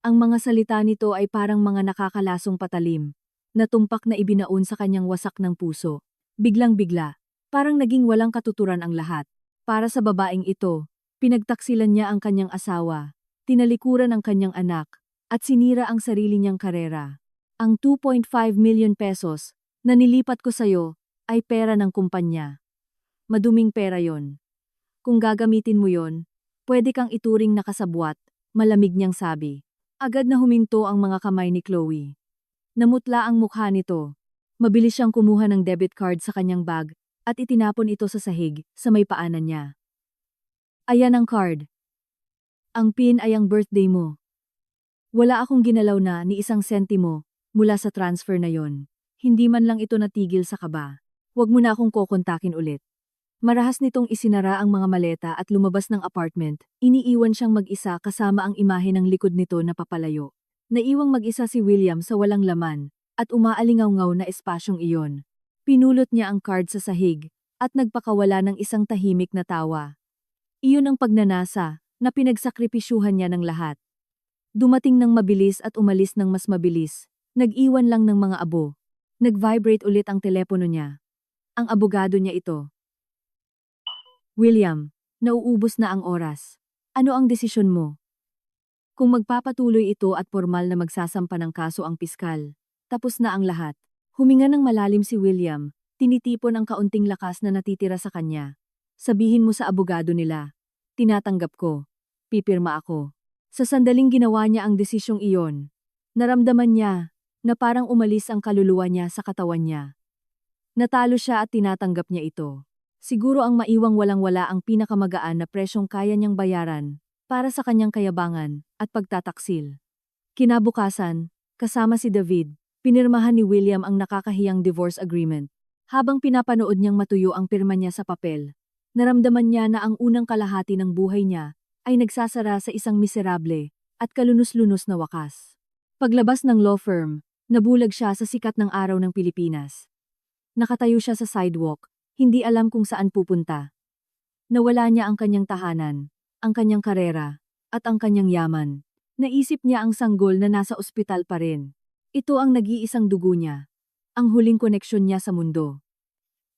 Speaker 1: Ang mga salita nito ay parang mga nakakalasong patalim, na tumpak na ibinaon sa kanyang wasak ng puso. Biglang-bigla, parang naging walang katuturan ang lahat. Para sa babaeng ito, pinagtaksilan niya ang kanyang asawa, tinalikuran ang kanyang anak, at sinira ang sarili niyang karera. Ang 2.5 million pesos na nilipat ko sa'yo ay pera ng kumpanya. Maduming pera yon. Kung gagamitin mo yon, pwede kang ituring nakasabwat, malamig niyang sabi. Agad na huminto ang mga kamay ni Chloe. Namutla ang mukha nito. Mabilis siyang kumuha ng debit card sa kanyang bag at itinapon ito sa sahig sa may paanan niya. Ayan ang card. Ang PIN ay ang birthday mo. Wala akong ginalaw na ni isang sentimo mula sa transfer na yon. Hindi man lang ito natigil sa kaba. Huwag mo na akong kokontakin ulit. Marahas nitong isinara ang mga maleta at lumabas ng apartment. Iniiwan siyang mag-isa kasama ang imahe ng likod nito na papalayo. Naiwang mag-isa si William sa walang laman at umaalingaw-ngaw na espasyong iyon. Pinulot niya ang card sa sahig at nagpakawala ng isang tahimik na tawa. Iyon ang pagnanasa na pinagsakripisyuhan niya ng lahat. Dumating ng mabilis at umalis ng mas mabilis. Nag-iwan lang ng mga abo. Nag-vibrate ulit ang telepono niya. Ang abogado niya ito. William, nauubos na ang oras. Ano ang desisyon mo? Kung magpapatuloy ito at formal na magsasampa ng kaso ang piskal, tapos na ang lahat. Huminga ng malalim si William, tinitipon ang kaunting lakas na natitira sa kanya. Sabihin mo sa abogado nila. Tinatanggap ko. Pipirma ako. Sa sandaling ginawa niya ang desisyong iyon, naramdaman niya na parang umalis ang kaluluwa niya sa katawan niya. Natalo siya at tinatanggap niya ito. Siguro ang maiwang walang-wala ang pinakamagaan na presyong kaya niyang bayaran para sa kanyang kayabangan at pagtataksil. Kinabukasan, kasama si David, pinirmahan ni William ang nakakahiyang divorce agreement. Habang pinapanood niyang matuyo ang pirma niya sa papel, naramdaman niya na ang unang kalahati ng buhay niya ay nagsasara sa isang miserable at kalunos-lunos na wakas. Paglabas ng law firm, nabulag siya sa sikat ng araw ng Pilipinas. Nakatayo siya sa sidewalk, hindi alam kung saan pupunta. Nawala niya ang kanyang tahanan, ang kanyang karera, at ang kanyang yaman. Naisip niya ang sanggol na nasa ospital pa rin. Ito ang nag-iisang dugo niya. Ang huling koneksyon niya sa mundo.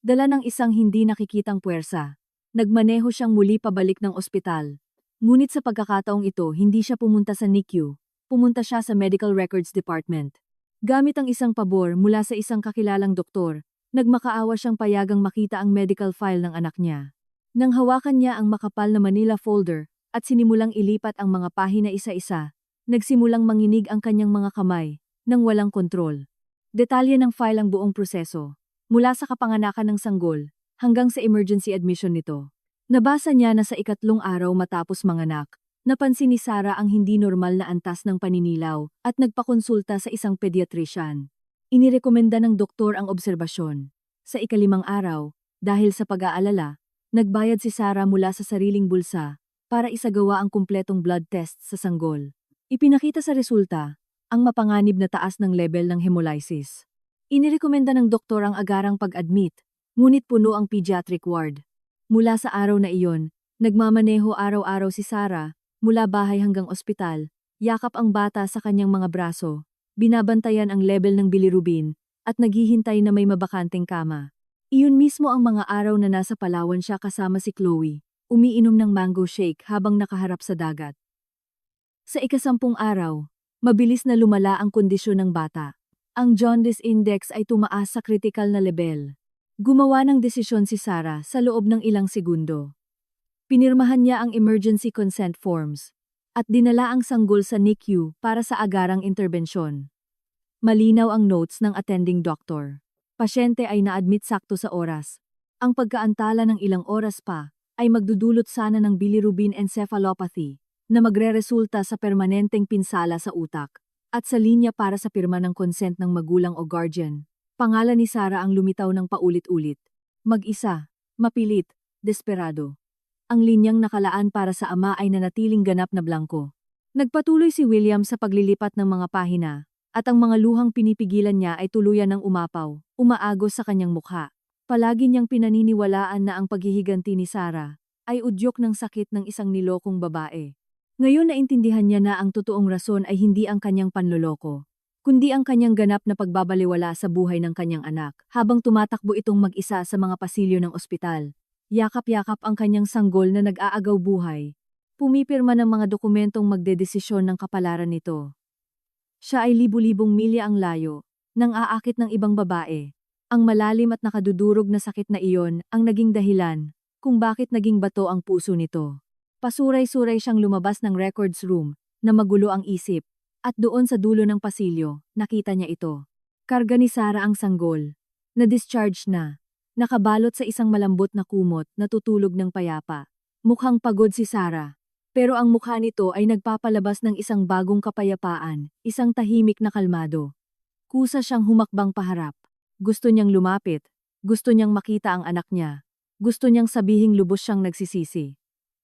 Speaker 1: Dala ng isang hindi nakikitang puwersa. Nagmaneho siyang muli pabalik ng ospital. Ngunit sa pagkakataong ito, hindi siya pumunta sa NICU. Pumunta siya sa Medical Records Department. Gamit ang isang pabor mula sa isang kakilalang doktor, nagmakaawa siyang payagang makita ang medical file ng anak niya. Nang hawakan niya ang makapal na Manila folder at sinimulang ilipat ang mga pahina isa-isa, nagsimulang manginig ang kanyang mga kamay nang walang kontrol. Detalye ng file ang buong proseso, mula sa kapanganakan ng sanggol hanggang sa emergency admission nito. Nabasa niya na sa 3 araw matapos manganak, napansin ni Sarah ang hindi normal na antas ng paninilaw at nagpakonsulta sa isang pediatrician. Inirekomenda ng doktor ang obserbasyon. Sa 5 araw, dahil sa pag-aalala, Nagbayad si Sarah mula sa sariling bulsa para isagawa ang kumpletong blood test sa sanggol. Ipinakita sa resulta ang mapanganib na taas ng level ng hemolysis. Inirekomenda ng doktor ang agarang pag-admit, ngunit puno ang pediatric ward. Mula sa araw na iyon, nagmamaneho araw-araw si Sarah, mula bahay hanggang ospital, yakap ang bata sa kanyang mga braso, binabantayan ang level ng bilirubin, at naghihintay na may mabakanteng kama. Iyon mismo ang mga araw na nasa Palawan siya kasama si Chloe, umiinom ng mango shake habang nakaharap sa dagat. Sa ika-10 araw, mabilis na lumala ang kondisyon ng bata. Ang jaundice index ay tumaas sa critical na level. Gumawa ng desisyon si Sarah sa loob ng ilang segundo. Pinirmahan niya ang emergency consent forms at dinala ang sanggol sa NICU para sa agarang interbensyon. Malinaw ang notes ng attending doctor. Pasyente ay na-admit sakto sa oras. Ang pagkaantala ng ilang oras pa ay magdudulot sana ng bilirubin encephalopathy na magreresulta sa permanenteng pinsala sa utak at sa linya para sa pirma ng consent ng magulang o guardian. Pangalan ni Sarah ang lumitaw ng paulit-ulit. Mag-isa, mapilit, desperado. Ang linyang nakalaan para sa ama ay nanatiling ganap na blanko. Nagpatuloy si William sa paglilipat ng mga pahina, at ang mga luhang pinipigilan niya ay tuluyan ng umapaw, umaagos sa kanyang mukha. Palagi niyang pinaniniwalaan na ang paghihiganti ni Sarah ay udyok ng sakit ng isang nilokong babae. Ngayon naintindihan niya na ang totoong rason ay hindi ang kanyang panloloko, kundi ang kanyang ganap na pagbabaliwala sa buhay ng kanyang anak habang tumatakbo itong mag-isa sa mga pasilyo ng ospital. Yakap-yakap ang kanyang sanggol na nag-aagaw buhay. Pumipirma ng mga dokumentong magdedesisyon ng kapalaran nito. Siya ay libu-libong milya ang layo, nang aakit ng ibang babae. Ang malalim at nakadudurog na sakit na iyon ang naging dahilan kung bakit naging bato ang puso nito. Pasuray-suray siyang lumabas ng records room na magulo ang isip, at doon sa dulo ng pasilyo, nakita niya ito. Karga ni Sarah ang sanggol. Na-discharge na. Nakabalot sa isang malambot na kumot na tutulog ng payapa. Mukhang pagod si Sarah. Pero ang mukha nito ay nagpapalabas ng isang bagong kapayapaan, isang tahimik na kalmado. Kusa siyang humakbang paharap. Gusto niyang lumapit. Gusto niyang makita ang anak niya. Gusto niyang sabihing lubos siyang nagsisisi.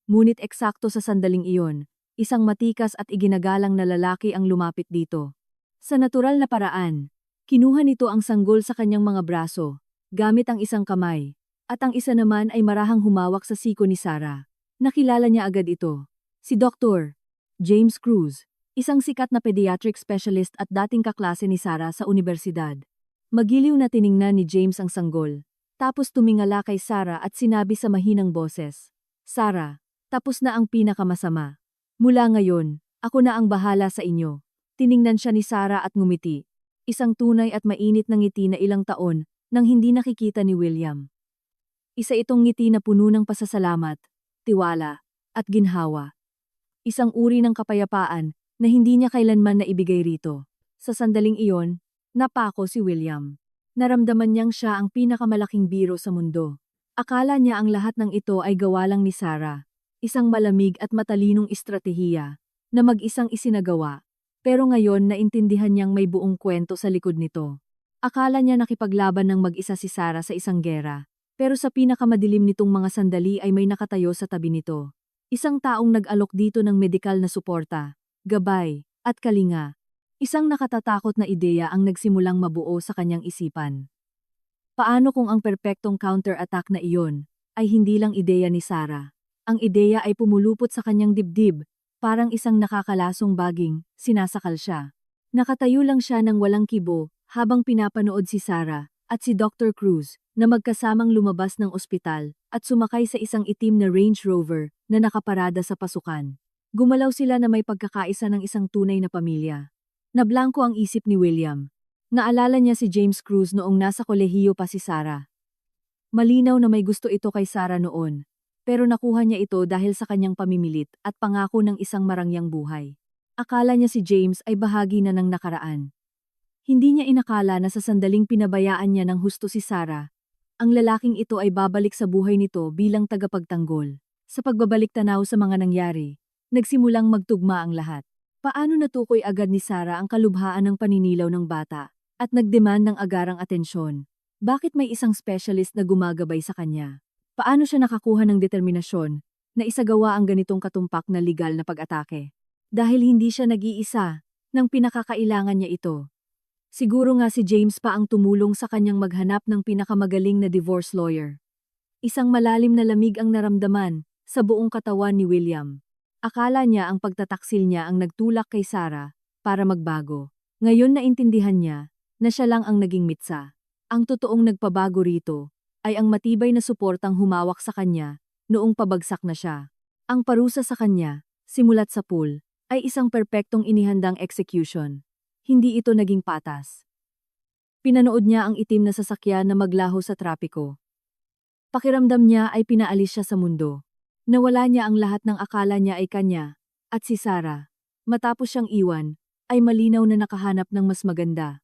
Speaker 1: Ngunit eksakto sa sandaling iyon, isang matikas at iginagalang na lalaki ang lumapit dito. Sa natural na paraan, kinuha nito ang sanggol sa kanyang mga braso, gamit ang isang kamay, at ang isa naman ay marahang humawak sa siko ni Sarah. Nakilala niya agad ito. Si Dr. James Cruz, isang sikat na pediatric specialist at dating kaklase ni Sarah sa universidad. Magiliw na tiningnan ni James ang sanggol, tapos tumingala kay Sarah at sinabi sa mahinang boses, "Sarah, tapos na ang pinakamasama. Mula ngayon, ako na ang bahala sa inyo." Tiningnan siya ni Sarah at ngumiti. Isang tunay at mainit na ngiti na ilang taon nang hindi nakikita ni William. Isa itong ngiti na puno ng pasasalamat, tiwala, at ginhawa. Isang uri ng kapayapaan na hindi niya kailanman naibigay rito. Sa sandaling iyon, napako si William. Naramdaman niyang siya ang pinakamalaking biro sa mundo. Akala niya ang lahat ng ito ay gawa lang ni Sarah. Isang malamig at matalinong estratehiya na mag-isang isinagawa. Pero ngayon naintindihan niyang may buong kwento sa likod nito. Akala niya nakipaglaban ng mag-isa si Sarah sa isang gera. Pero sa pinakamadilim nitong mga sandali ay may nakatayo sa tabi nito. Isang taong nag-alok dito ng medikal na suporta, gabay, at kalinga. Isang nakatatakot na ideya ang nagsimulang mabuo sa kanyang isipan. Paano kung ang perpektong counter-attack na iyon ay hindi lang ideya ni Sarah? Ang ideya ay pumulupot sa kanyang dibdib, parang isang nakakalasong baging, sinasakal siya. Nakatayo lang siya ng walang kibo habang pinapanood si Sarah at si Dr. Cruz na magkasamang lumabas ng ospital at sumakay sa isang itim na Range Rover na nakaparada sa pasukan. Gumalaw sila na may pagkakaisa ng isang tunay na pamilya. Nablangko ang isip ni William. Naalala niya si James Cruz noong nasa kolehiyo pa si Sarah. Malinaw na may gusto ito kay Sarah noon, pero nakuha niya ito dahil sa kanyang pamimilit at pangako ng isang marangyang buhay. Akala niya si James ay bahagi na ng nakaraan. Hindi niya inakala na sa sandaling pinabayaan niya ng husto si Sarah, ang lalaking ito ay babalik sa buhay nito bilang tagapagtanggol. Sa pagbabalik tanaw sa mga nangyari, nagsimulang magtugma ang lahat. Paano natukoy agad ni Sarah ang kalubhaan ng paninilaw ng bata at nagdemand ng agarang atensyon? Bakit may isang specialist na gumagabay sa kanya? Paano siya nakakuha ng determinasyon na isagawa ang ganitong katumpak na legal na pag-atake? Dahil hindi siya nag-iisa nang pinakakailangan niya ito. Siguro nga si James pa ang tumulong sa kanyang maghanap ng pinakamagaling na divorce lawyer. Isang malalim na lamig ang naramdaman sa buong katawan ni William. Akala niya ang pagtataksil niya ang nagtulak kay Sarah para magbago. Ngayon naintindihan niya na siya lang ang naging mitsa. Ang totoong nagpabago rito ay ang matibay na suportang humawak sa kanya noong pabagsak na siya. Ang parusa sa kanya, simulat sa pool, ay isang perpektong inihandang execution. Hindi ito naging patas. Pinanood niya ang itim na sasakyan na maglaho sa trapiko. Pakiramdam niya ay pinaalis siya sa mundo. Nawala niya ang lahat ng akala niya ay kanya, at si Sarah. Matapos siyang iwan, ay malinaw na nakahanap ng mas maganda.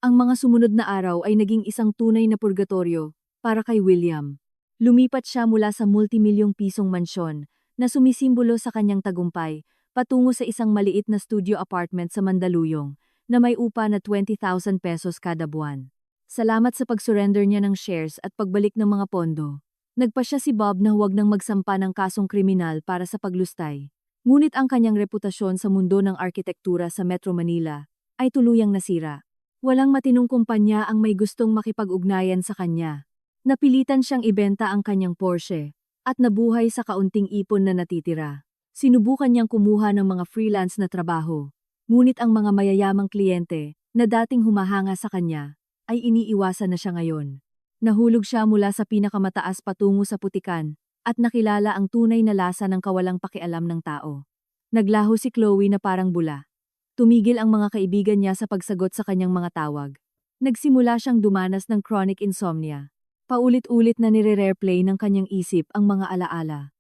Speaker 1: Ang mga sumunod na araw ay naging isang tunay na purgatorio para kay William. Lumipat siya mula sa multimilyong pisong mansyon na sumisimbolo sa kanyang tagumpay patungo sa isang maliit na studio apartment sa Mandaluyong na may upa na 20,000 pesos kada buwan. Salamat sa pag-surrender niya ng shares at pagbalik ng mga pondo. Nagpasya si Bob na huwag nang magsampa ng kasong kriminal para sa paglustay. Ngunit ang kanyang reputasyon sa mundo ng arkitektura sa Metro Manila ay tuluyang nasira. Walang matinong kumpanya ang may gustong makipag-ugnayan sa kanya. Napilitan siyang ibenta ang kanyang Porsche at nabuhay sa kaunting ipon na natitira. Sinubukan niyang kumuha ng mga freelance na trabaho. Ngunit ang mga mayayamang kliyente na dating humahanga sa kanya ay iniiwasan na siya ngayon. Nahulog siya mula sa pinakamataas patungo sa putikan at nakilala ang tunay na lasa ng kawalang pakialam ng tao. Naglaho si Chloe na parang bula. Tumigil ang mga kaibigan niya sa pagsagot sa kanyang mga tawag. Nagsimula siyang dumanas ng chronic insomnia. Paulit-ulit na nire-replay ng kanyang isip ang mga alaala.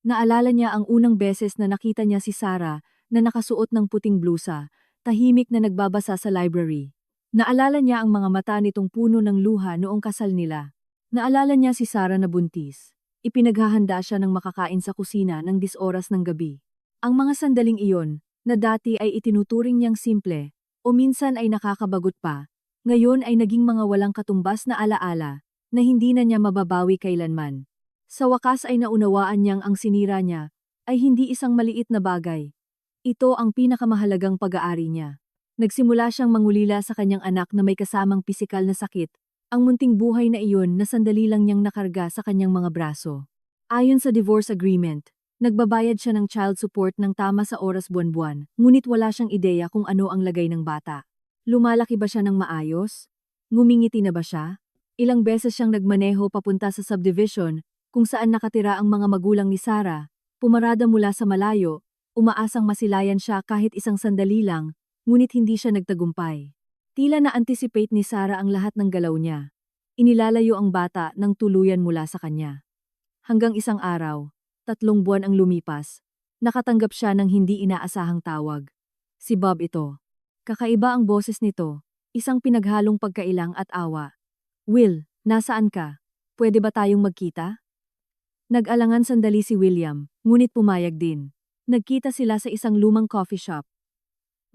Speaker 1: Naalala niya ang unang beses na nakita niya si Sarah na nakasuot ng puting blusa, tahimik na nagbabasa sa library. Naalala niya ang mga mata nitong puno ng luha noong kasal nila. Naalala niya si Sarah na buntis. Ipinaghahanda siya ng makakain sa kusina ng 10 oras ng gabi. Ang mga sandaling iyon, na dati ay itinuturing niyang simple, o minsan ay nakakabagot pa, ngayon ay naging mga walang katumbas na alaala, na hindi na niya mababawi kailanman. Sa wakas ay naunawaan niyang ang sinira niya ay hindi isang maliit na bagay. Ito ang pinakamahalagang pag-aari niya. Nagsimula siyang mangulila sa kanyang anak na may kasamang pisikal na sakit, ang munting buhay na iyon na sandali lang niyang nakarga sa kanyang mga braso. Ayon sa divorce agreement, nagbabayad siya ng child support ng tama sa oras buwan-buwan, ngunit wala siyang ideya kung ano ang lagay ng bata. Lumalaki ba siya ng maayos? Ngumingiti na ba siya? Ilang beses siyang nagmaneho papunta sa subdivision, kung saan nakatira ang mga magulang ni Sarah, pumarada mula sa malayo, umaasang masilayan siya kahit isang sandali lang, ngunit hindi siya nagtagumpay. Tila na-anticipate ni Sarah ang lahat ng galaw niya. Inilalayo ang bata ng tuluyan mula sa kanya. Hanggang isang araw, 3 buwan ang lumipas, nakatanggap siya ng hindi inaasahang tawag. Si Bob ito. Kakaiba ang boses nito, isang pinaghalong pagkailang at awa. Will, nasaan ka? Pwede ba tayong magkita? Nag-alangan sandali si William, ngunit pumayag din. Nagkita sila sa isang lumang coffee shop.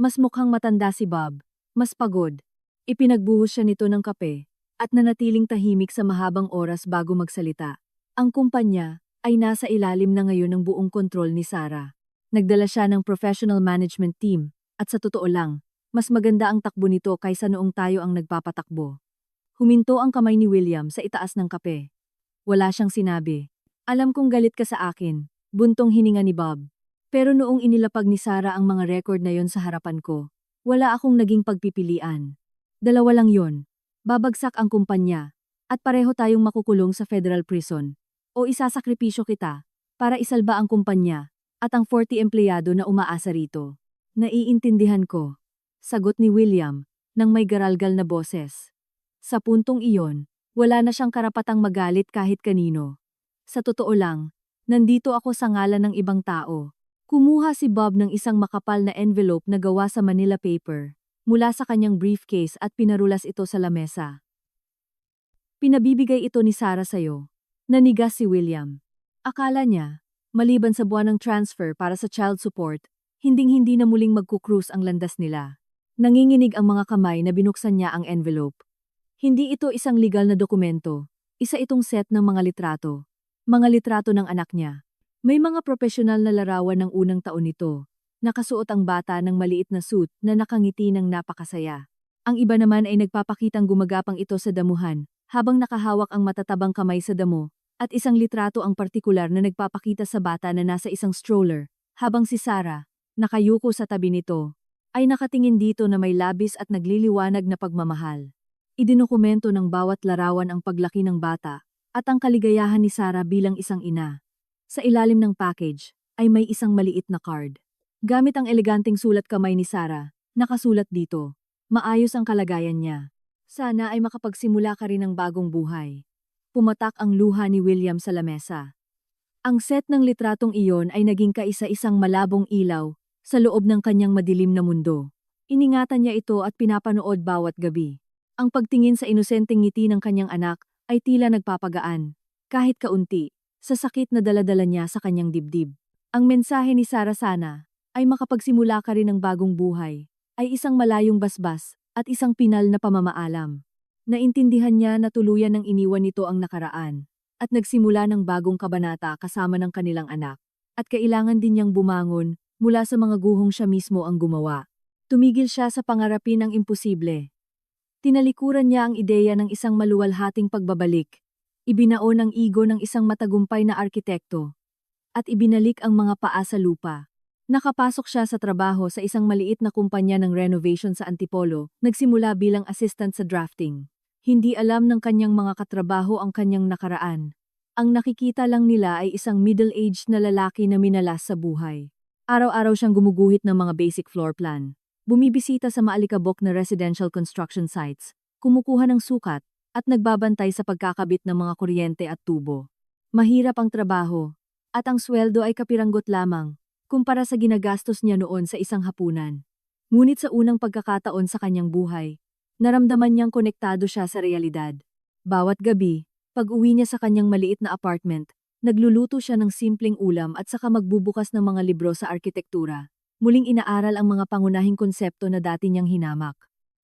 Speaker 1: Mas mukhang matanda si Bob, mas pagod. Ipinagbuhos siya nito ng kape, at nanatiling tahimik sa mahabang oras bago magsalita. Ang kumpanya ay nasa ilalim na ngayon ng buong kontrol ni Sarah. Nagdala siya ng professional management team, at sa totoo lang, mas maganda ang takbo nito kaysa noong tayo ang nagpapatakbo. Huminto ang kamay ni William sa itaas ng kape. Wala siyang sinabi. Alam kong galit ka sa akin, buntong hininga ni Bob. Pero noong inilapag ni Sarah ang mga record na yon sa harapan ko, wala akong naging pagpipilian. 2 lang yon. Babagsak ang kumpanya, at pareho tayong makukulong sa federal prison. O isasakripisyo kita, para isalba ang kumpanya, at ang 40 empleyado na umaasa rito. Naiintindihan ko. Sagot ni William, nang may garalgal na boses. Sa puntong iyon, wala na siyang karapatang magalit kahit kanino. Sa totoo lang, nandito ako sa ngalan ng ibang tao. Kumuha si Bob ng isang makapal na envelope na gawa sa Manila paper, mula sa kanyang briefcase at pinarulas ito sa lamesa. Pinabibigay ito ni Sarah sa'yo. Nanigas si William. Akala niya, maliban sa buwan ng transfer para sa child support, hinding-hindi na muling magkukrus ang landas nila. Nanginginig ang mga kamay na binuksan niya ang envelope. Hindi ito isang legal na dokumento. Isa itong set ng mga litrato. Mga litrato ng anak niya. May mga profesional na larawan ng unang taon nito. Nakasuot ang bata ng maliit na suit na nakangiti ng napakasaya. Ang iba naman ay nagpapakitang gumagapang ito sa damuhan, habang nakahawak ang matatabang kamay sa damo, at isang litrato ang partikular na nagpapakita sa bata na nasa isang stroller, habang si Sarah, nakayuko sa tabi nito, ay nakatingin dito na may labis at nagliliwanag na pagmamahal. Idinukumento ng bawat larawan ang paglaki ng bata, at ang kaligayahan ni Sarah bilang isang ina. Sa ilalim ng package, ay may isang maliit na card. Gamit ang eleganteng sulat kamay ni Sarah, nakasulat dito. Maayos ang kalagayan niya. Sana ay makapagsimula ka rin ng bagong buhay. Pumatak ang luha ni William sa lamesa. Ang set ng litratong iyon ay naging kaisa-isang malabong ilaw sa loob ng kanyang madilim na mundo. Iningatan niya ito at pinapanood bawat gabi. Ang pagtingin sa inosenteng ngiti ng kanyang anak ay tila nagpapagaan, kahit kaunti, sa sakit na daladala niya sa kanyang dibdib. Ang mensahe ni Sarah sana ay makapagsimula ka rin ng bagong buhay, ay isang malayong basbas at isang pinal na pamamaalam. Naintindihan niya na tuluyan ng iniwan nito ang nakaraan at nagsimula ng bagong kabanata kasama ng kanilang anak. At kailangan din niyang bumangon mula sa mga guhong siya mismo ang gumawa. Tumigil siya sa pangarapin ng imposible. Tinalikuran niya ang ideya ng isang maluwalhating pagbabalik. Ibinaon ang ego ng isang matagumpay na arkitekto. At ibinalik ang mga paa sa lupa. Nakapasok siya sa trabaho sa isang maliit na kumpanya ng renovation sa Antipolo, nagsimula bilang assistant sa drafting. Hindi alam ng kanyang mga katrabaho ang kanyang nakaraan. Ang nakikita lang nila ay isang middle-aged na lalaki na minalas sa buhay. Araw-araw siyang gumuguhit ng mga basic floor plan. Bumibisita sa maalikabok na residential construction sites, kumukuha ng sukat, at nagbabantay sa pagkakabit ng mga kuryente at tubo. Mahirap ang trabaho, at ang sweldo ay kapiranggot lamang, kumpara sa ginagastos niya noon sa isang hapunan. Ngunit sa unang pagkakataon sa kanyang buhay, naramdaman niyang konektado siya sa realidad. Bawat gabi, pag-uwi niya sa kanyang maliit na apartment, nagluluto siya ng simpleng ulam at saka magbubukas ng mga libro sa arkitektura. Muling inaaral ang mga pangunahing konsepto na dati niyang hinamak.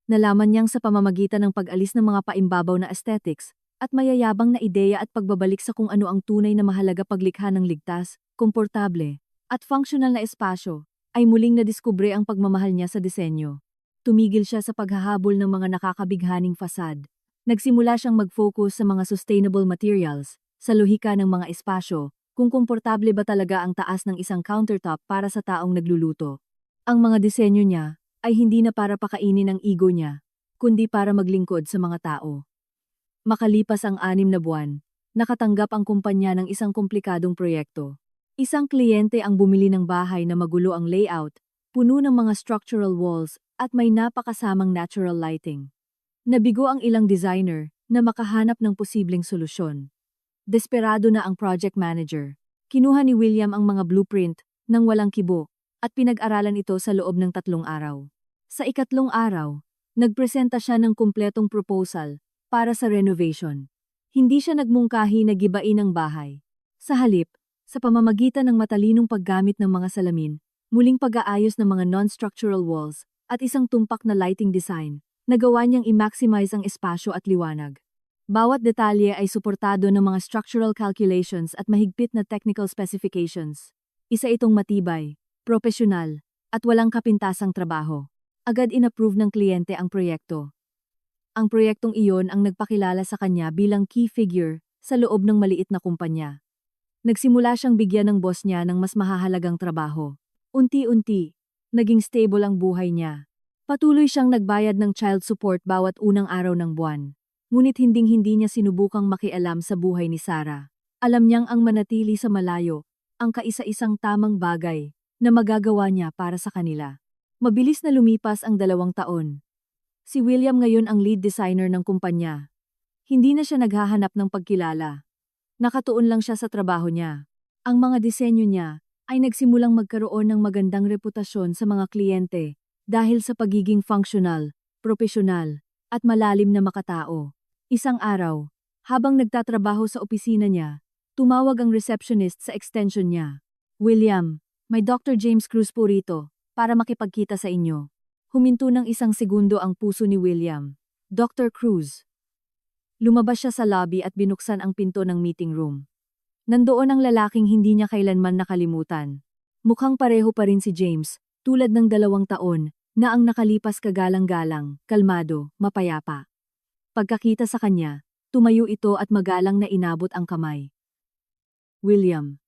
Speaker 1: Nalaman niyang sa pamamagitan ng pag-alis ng mga paimbabaw na aesthetics, at mayayabang na ideya at pagbabalik sa kung ano ang tunay na mahalaga paglikha ng ligtas, komportable, at functional na espasyo, ay muling nadiskubre ang pagmamahal niya sa disenyo. Tumigil siya sa paghahabol ng mga nakakabighaning fasad. Nagsimula siyang mag-focus sa mga sustainable materials, sa lohika ng mga espasyo, kung komportable ba talaga ang taas ng isang countertop para sa taong nagluluto. Ang mga disenyo niya ay hindi na para pakainin ang ego niya, kundi para maglingkod sa mga tao. Makalipas ang 6 na buwan, nakatanggap ang kumpanya ng isang komplikadong proyekto. Isang kliyente ang bumili ng bahay na magulo ang layout, puno ng mga structural walls, at may napakasamang natural lighting. Nabigo ang ilang designer na makahanap ng posibleng solusyon. Desperado na ang project manager. Kinuha ni William ang mga blueprint nang walang kibo at pinag-aralan ito sa loob ng 3 araw. Sa ikatlong araw, nagpresenta siya ng kumpletong proposal para sa renovation. Hindi siya nagmungkahi na gibain ang bahay. Sa halip, sa pamamagitan ng matalinong paggamit ng mga salamin, muling pag-aayos ng mga non-structural walls, at isang tumpak na lighting design, nagawa niyang i-maximize ang espasyo at liwanag. Bawat detalye ay suportado ng mga structural calculations at mahigpit na technical specifications. Isa itong matibay, propesyonal, at walang kapintasang trabaho. Agad inapprove ng kliyente ang proyekto. Ang proyektong iyon ang nagpakilala sa kanya bilang key figure sa loob ng maliit na kumpanya. Nagsimula siyang bigyan ng boss niya ng mas mahahalagang trabaho. Unti-unti, naging stable ang buhay niya. Patuloy siyang nagbayad ng child support bawat unang araw ng buwan. Ngunit hinding-hindi niya sinubukang makialam sa buhay ni Sarah. Alam niyang ang manatili sa malayo, ang kaisa-isang tamang bagay na magagawa niya para sa kanila. Mabilis na lumipas ang 2 taon. Si William ngayon ang lead designer ng kumpanya. Hindi na siya naghahanap ng pagkilala. Nakatuon lang siya sa trabaho niya. Ang mga disenyo niya ay nagsimulang magkaroon ng magandang reputasyon sa mga kliyente dahil sa pagiging functional, propesyonal, at malalim na makatao. Isang araw, habang nagtatrabaho sa opisina niya, tumawag ang receptionist sa extension niya. William, may Dr. James Cruz po rito para makipagkita sa inyo. Huminto ng 1 segundo ang puso ni William. Dr. Cruz. Lumabas siya sa lobby at binuksan ang pinto ng meeting room. Nandoon ang lalaking hindi niya kailanman nakalimutan. Mukhang pareho pa rin si James, tulad ng 2 taon, na ang nakalipas kagalang-galang, kalmado, mapayapa. Pagkakita sa kanya, tumayo ito at magalang na inabot ang kamay. William.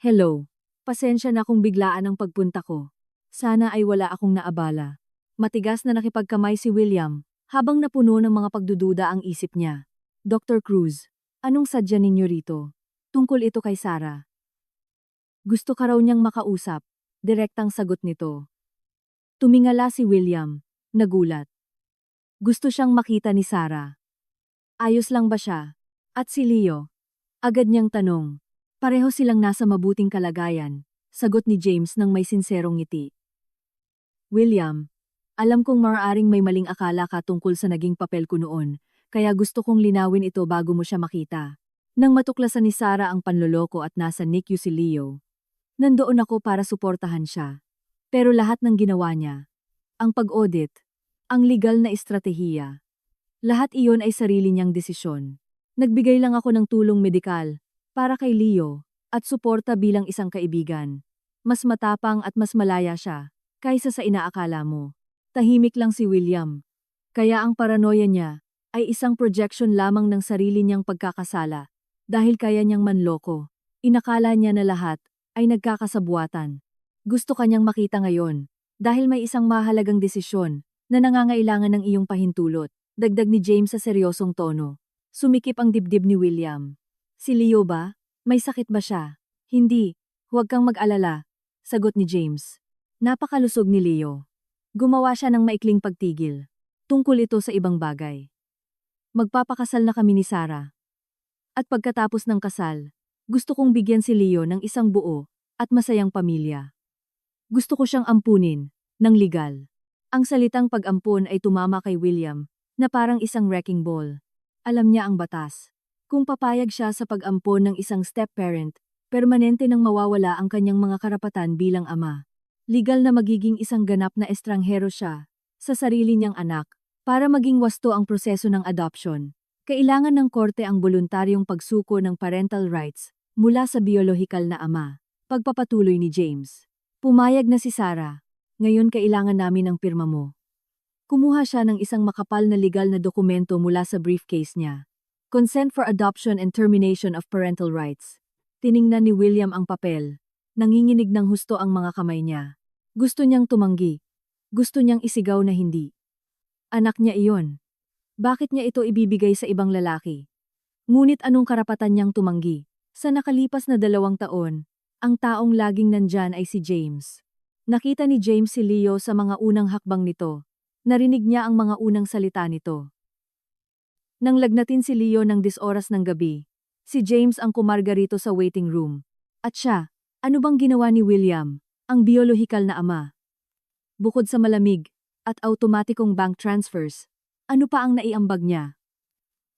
Speaker 1: Hello. Pasensya na kung biglaan ang pagpunta ko. Sana ay wala akong naabala. Matigas na nakipagkamay si William, habang napuno ng mga pagdududa ang isip niya. Dr. Cruz, anong sadya ninyo rito? Tungkol ito kay Sarah. Gusto ka raw niyang makausap, direktang sagot nito. Tumingala si William, nagulat. Gusto siyang makita ni Sarah. Ayos lang ba siya? At si Leo? Agad niyang tanong. Pareho silang nasa mabuting kalagayan, sagot ni James nang may sinserong ngiti. William, alam kong maaaring may maling akala ka tungkol sa naging papel ko noon, kaya gusto kong linawin ito bago mo siya makita. Nang matuklasan ni Sarah ang panloloko at nasa NICU si Leo, nandoon ako para suportahan siya. Pero lahat ng ginawa niya, ang pag-audit, ang legal na estratehiya, lahat iyon ay sarili niyang desisyon. Nagbigay lang ako ng tulong medikal para kay Leo at suporta bilang isang kaibigan. Mas matapang at mas malaya siya kaysa sa inaakala mo. Tahimik lang si William. Kaya ang paranoia niya ay isang projection lamang ng sarili niyang pagkakasala. Dahil kaya niyang manloko, inakala niya na lahat ay nagkakasabuatan. Gusto kanyang makita ngayon dahil may isang mahalagang desisyon na nangangailangan ng iyong pahintulot. Dagdag ni James sa seryosong tono. Sumikip ang dibdib ni William. Si Leo ba? May sakit ba siya? Hindi. Huwag kang mag-alala, sagot ni James. Napakalusog ni Leo. Gumawa siya ng maikling pagtigil. Tungkol ito sa ibang bagay. Magpapakasal na kami ni Sarah. At pagkatapos ng kasal, gusto kong bigyan si Leo ng isang buo at masayang pamilya. Gusto ko siyang ampunin, ng legal. Ang salitang pag-ampun ay tumama kay William, na parang isang wrecking ball. Alam niya ang batas. Kung papayag siya sa pag-ampon ng isang step-parent, permanente nang mawawala ang kanyang mga karapatan bilang ama. Legal na magiging isang ganap na estranghero siya sa sarili niyang anak para maging wasto ang proseso ng adoption. Kailangan ng korte ang voluntaryong pagsuko ng parental rights mula sa biolohikal na ama. Pagpapatuloy ni James. Pumayag na si Sarah. Ngayon kailangan namin ang pirma mo. Kumuha siya ng isang makapal na legal na dokumento mula sa briefcase niya. Consent for Adoption and Termination of Parental Rights. Tiningnan ni William ang papel. Nanginginig ng husto ang mga kamay niya. Gusto niyang tumanggi. Gusto niyang isigaw na hindi. Anak niya iyon. Bakit niya ito ibibigay sa ibang lalaki? Ngunit anong karapatan niyang tumanggi? Sa nakalipas na 2 taon, ang taong laging nandyan ay si James. Nakita ni James si Leo sa mga unang hakbang nito. Narinig niya ang mga unang salita nito. Nang lagnatin si Leo ng 10 oras ng gabi, si James ang kumarga rito sa waiting room. At siya, ano bang ginawa ni William, ang biolohikal na ama? Bukod sa malamig at automatikong bank transfers, ano pa ang naiambag niya?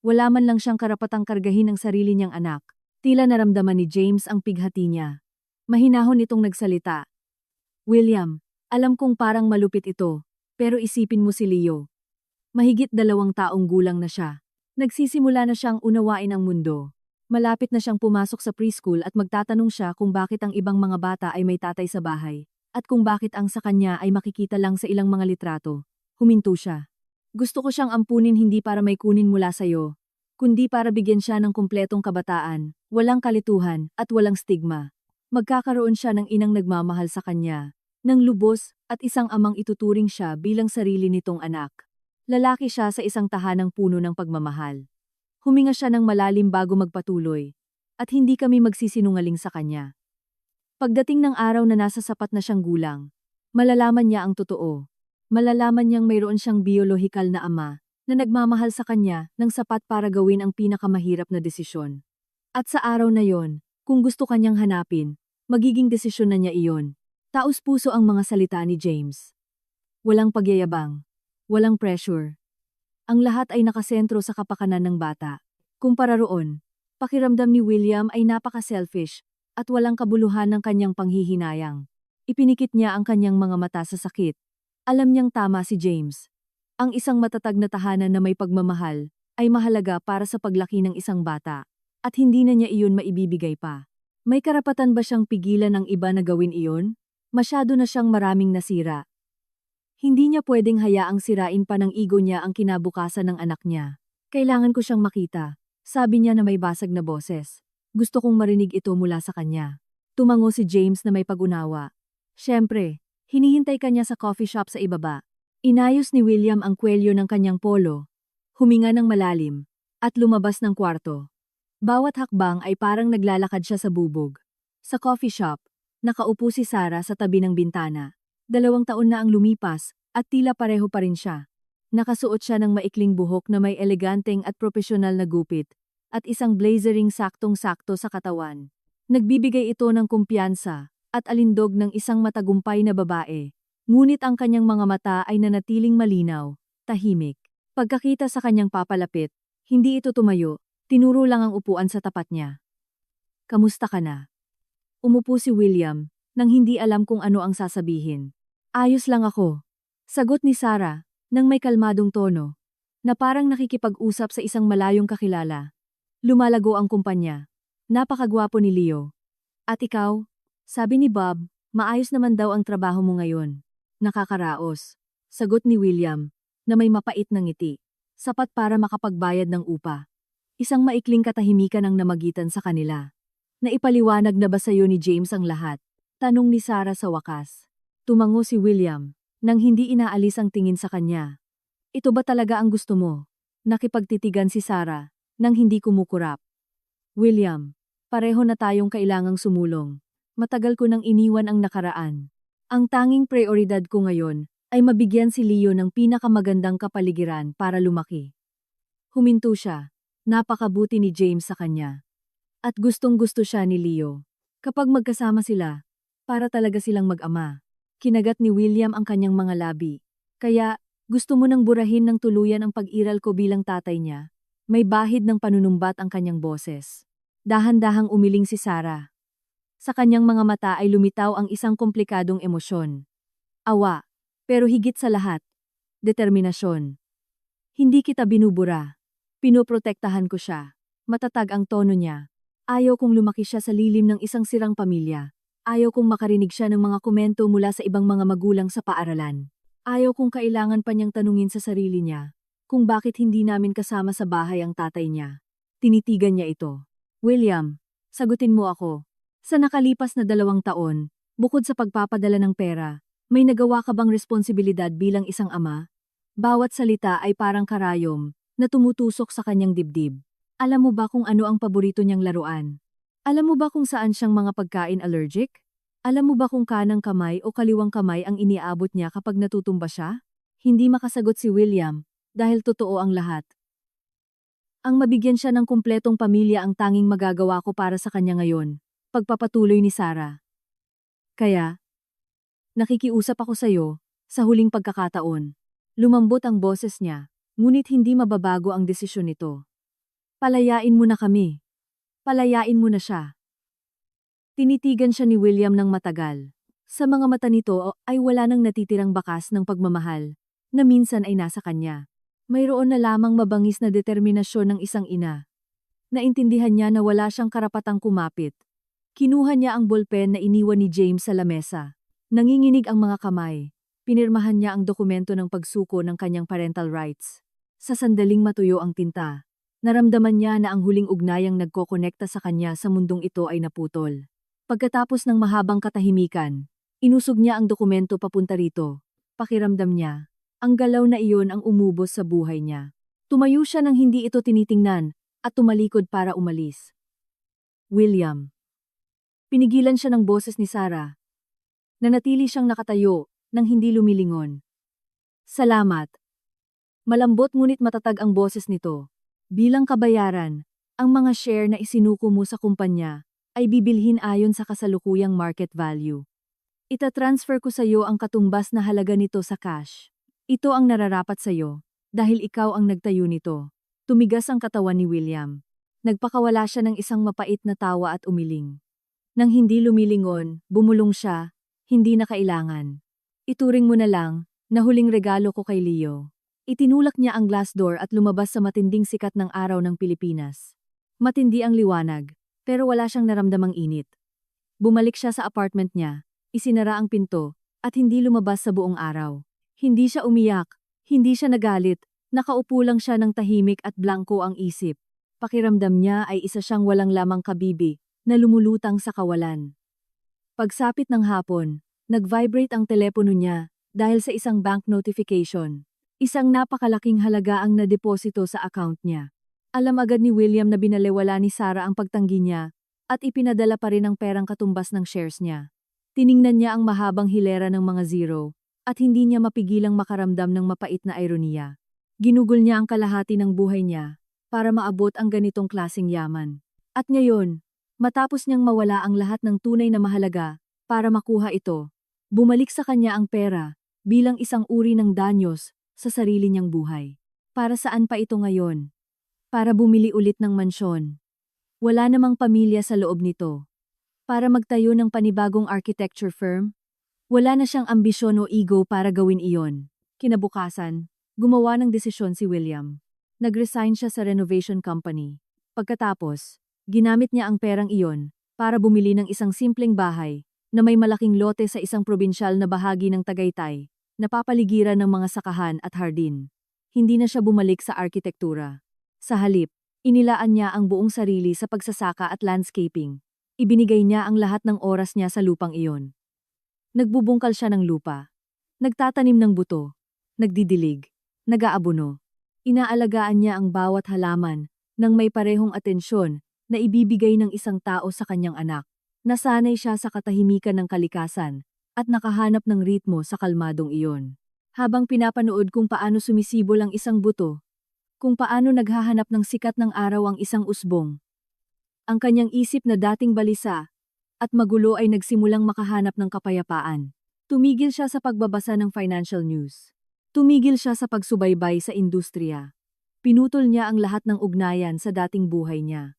Speaker 1: Wala man lang siyang karapatang kargahin ang sarili niyang anak. Tila naramdaman ni James ang pighati niya. Mahinahon itong nagsalita. William, alam kong parang malupit ito, pero isipin mo si Leo. Mahigit 2 taong gulang na siya. Nagsisimula na siyang unawain ang mundo. Malapit na siyang pumasok sa preschool at magtatanong siya kung bakit ang ibang mga bata ay may tatay sa bahay, at kung bakit ang sa kanya ay makikita lang sa ilang mga litrato. Huminto siya. Gusto ko siyang ampunin hindi para may kunin mula sa'yo, kundi para bigyan siya ng kumpletong kabataan, walang kalituhan, at walang stigma. Magkakaroon siya ng inang nagmamahal sa kanya, ng lubos, at isang amang ituturing siya bilang sarili nitong anak. Lalaki siya sa isang tahanang puno ng pagmamahal. Huminga siya ng malalim bago magpatuloy, at hindi kami magsisinungaling sa kanya. Pagdating ng araw na nasa sapat na siyang gulang, malalaman niya ang totoo. Malalaman niyang mayroon siyang biolohikal na ama na nagmamahal sa kanya ng sapat para gawin ang pinakamahirap na desisyon. At sa araw na yon, kung gusto kanyang hanapin, magiging desisyon na niya iyon. Taos-puso ang mga salita ni James. Walang pagyayabang, walang pressure. Ang lahat ay nakasentro sa kapakanan ng bata. Kumpara roon, pakiramdam ni William ay napaka-selfish at walang kabuluhan ng kanyang panghihinayang. Ipinikit niya ang kanyang mga mata sa sakit. Alam niyang tama si James. Ang isang matatag na tahanan na may pagmamahal ay mahalaga para sa paglaki ng isang bata, at hindi na niya iyon maibibigay pa. May karapatan ba siyang pigilan ng iba na gawin iyon? Masyado na siyang maraming nasira. Hindi niya pwedeng hayaang sirain pa ng ego niya ang kinabukasan ng anak niya. Kailangan ko siyang makita, sabi niya na may basag na boses. Gusto kong marinig ito mula sa kanya. Tumango si James na may pag-unawa. Siyempre, hinihintay kanya sa coffee shop sa ibaba. Inayos ni William ang kwelyo ng kanyang polo, huminga ng malalim, at lumabas ng kwarto. Bawat hakbang ay parang naglalakad siya sa bubog. Sa coffee shop, nakaupo si Sarah sa tabi ng bintana. 2 taon na ang lumipas, at tila pareho pa rin siya. Nakasuot siya ng maikling buhok na may eleganteng at propesyonal na gupit, at isang blazering saktong-sakto sa katawan. Nagbibigay ito ng kumpiyansa, at alindog ng isang matagumpay na babae. Ngunit ang kanyang mga mata ay nanatiling malinaw, tahimik. Pagkakita sa kanyang papalapit, hindi ito tumayo, tinuro lang ang upuan sa tapat niya. Kamusta ka na? Umupo si William, nang hindi alam kung ano ang sasabihin. Ayos lang ako. Sagot ni Sarah, nang may kalmadong tono, na parang nakikipag-usap sa isang malayong kakilala. Lumalago ang kumpanya. Napakagwapo ni Leo. At ikaw? Sabi ni Bob, maayos naman daw ang trabaho mo ngayon. Nakakaraos. Sagot ni William, na may mapait na ngiti. Sapat para makapagbayad ng upa. Isang maikling katahimikan ang namagitan sa kanila. Naipaliwanag na ba sa'yo ni James ang lahat? Tanong ni Sarah sa wakas. Tumango si William, nang hindi inaalis ang tingin sa kanya. Ito ba talaga ang gusto mo? Nakipagtitigan si Sarah, nang hindi kumukurap. William, pareho na tayong kailangang sumulong. Matagal ko nang iniwan ang nakaraan. Ang tanging prioridad ko ngayon ay mabigyan si Leo ng pinakamagandang kapaligiran para lumaki. Huminto siya. Napakabuti ni James sa kanya. At gustong-gusto siya ni Leo. Kapag magkasama sila, para talaga silang mag-ama. Kinagat ni William ang kanyang mga labi. Kaya, gusto mo nang burahin ng tuluyan ang pag-iral ko bilang tatay niya? May bahid ng panunumbat ang kanyang boses. Dahan-dahang umiling si Sarah. Sa kanyang mga mata ay lumitaw ang isang komplikadong emosyon. Awa, pero higit sa lahat, determinasyon. Hindi kita binubura. Pinoprotektahan ko siya. Matatag ang tono niya. Ayaw kong lumaki siya sa lilim ng isang sirang pamilya. Ayaw kong makarinig siya ng mga komento mula sa ibang mga magulang sa paaralan. Ayaw kong kailangan pa niyang tanungin sa sarili niya kung bakit hindi namin kasama sa bahay ang tatay niya. Tinitigan niya ito. William, sagutin mo ako. Sa nakalipas na 2 taon, bukod sa pagpapadala ng pera, may nagawa ka bang responsibilidad bilang isang ama? Bawat salita ay parang karayom na tumutusok sa kanyang dibdib. Alam mo ba kung ano ang paborito niyang laruan? Alam mo ba kung saan siyang mga pagkain allergic? Alam mo ba kung kanang kamay o kaliwang kamay ang iniabot niya kapag natutumba siya? Hindi makasagot si William, dahil totoo ang lahat. Ang mabigyan siya ng kumpletong pamilya ang tanging magagawa ko para sa kanya ngayon, pagpapatuloy ni Sarah. Kaya, nakikiusap ako sa'yo, sa huling pagkakataon. Lumambot ang boses niya, ngunit hindi mababago ang desisyon nito. Palayain mo na kami. Palayain mo na siya. Tinitigan siya ni William ng matagal. Sa mga mata nito ay wala nang natitirang bakas ng pagmamahal, na minsan ay nasa kanya. Mayroon na lamang mabangis na determinasyon ng isang ina. Naintindihan niya na wala siyang karapatang kumapit. Kinuha niya ang bolpen na iniwan ni James sa lamesa. Nanginginig ang mga kamay. Pinirmahan niya ang dokumento ng pagsuko ng kanyang parental rights. Sa sandaling matuyo ang tinta, naramdaman niya na ang huling ugnayang nagkokonekta sa kanya sa mundong ito ay naputol. Pagkatapos ng mahabang katahimikan, inusog niya ang dokumento papunta rito. Pakiramdam niya, ang galaw na iyon ang umubos sa buhay niya. Tumayo siya nang hindi ito tinitingnan, at tumalikod para umalis. William. Pinigilan siya ng boses ni Sarah. Nanatili siyang nakatayo, nang hindi lumilingon. Salamat. Malambot ngunit matatag ang boses nito. Bilang kabayaran, ang mga share na isinuko mo sa kumpanya ay bibilhin ayon sa kasalukuyang market value. Itatransfer ko sa iyo ang katumbas na halaga nito sa cash. Ito ang nararapat sa iyo, dahil ikaw ang nagtayo nito. Tumigas ang katawan ni William. Nagpakawala siya ng isang mapait na tawa at umiling. Nang hindi lumilingon, bumulong siya, hindi na kailangan. Ituring mo na lang, na huling regalo ko kay Leo. Itinulak niya ang glass door at lumabas sa matinding sikat ng araw ng Pilipinas. Matindi ang liwanag, pero wala siyang naramdamang init. Bumalik siya sa apartment niya, isinara ang pinto, at hindi lumabas sa buong araw. Hindi siya umiyak, hindi siya nagalit, nakaupo lang siya ng tahimik at blanko ang isip. Pakiramdam niya ay isa siyang walang lamang kabibi, na lumulutang sa kawalan. Pagsapit ng hapon, nag-vibrate ang telepono niya dahil sa isang bank notification. Isang napakalaking halaga ang nadeposito sa account niya. Alam agad ni William na binalewala ni Sarah ang pagtanggi niya at ipinadala pa rin ang perang katumbas ng shares niya. Tiningnan niya ang mahabang hilera ng mga zero at hindi niya mapigilang makaramdam ng mapait na ironiya. Ginugol niya ang kalahati ng buhay niya para maabot ang ganitong klaseng yaman. At ngayon, matapos niyang mawala ang lahat ng tunay na mahalaga para makuha ito, bumalik sa kanya ang pera bilang isang uri ng danyos sa sarili niyang buhay. Para saan pa ito ngayon? Para bumili ulit ng mansyon. Wala namang pamilya sa loob nito. Para magtayo ng panibagong architecture firm? Wala na siyang ambisyon o ego para gawin iyon. Kinabukasan, gumawa ng desisyon si William. Nag-resign siya sa renovation company. Pagkatapos, ginamit niya ang perang iyon para bumili ng isang simpleng bahay na may malaking lote sa isang probinsyal na bahagi ng Tagaytay, napapaligiran ng mga sakahan at hardin. Hindi na siya bumalik sa arkitektura. Sa halip, inilaan niya ang buong sarili sa pagsasaka at landscaping. Ibinigay niya ang lahat ng oras niya sa lupang iyon. Nagbubungkal siya ng lupa. Nagtatanim ng buto. Nagdidilig. Nag-aabono. Inaalagaan niya ang bawat halaman nang may parehong atensyon na ibibigay ng isang tao sa kanyang anak. Nasanay siya sa katahimikan ng kalikasan at nakahanap ng ritmo sa kalmadong iyon. Habang pinapanood kung paano sumisibol ang isang buto, kung paano naghahanap ng sikat ng araw ang isang usbong, ang kanyang isip na dating balisa at magulo ay nagsimulang makahanap ng kapayapaan. Tumigil siya sa pagbabasa ng financial news. Tumigil siya sa pagsubaybay sa industriya. Pinutol niya ang lahat ng ugnayan sa dating buhay niya.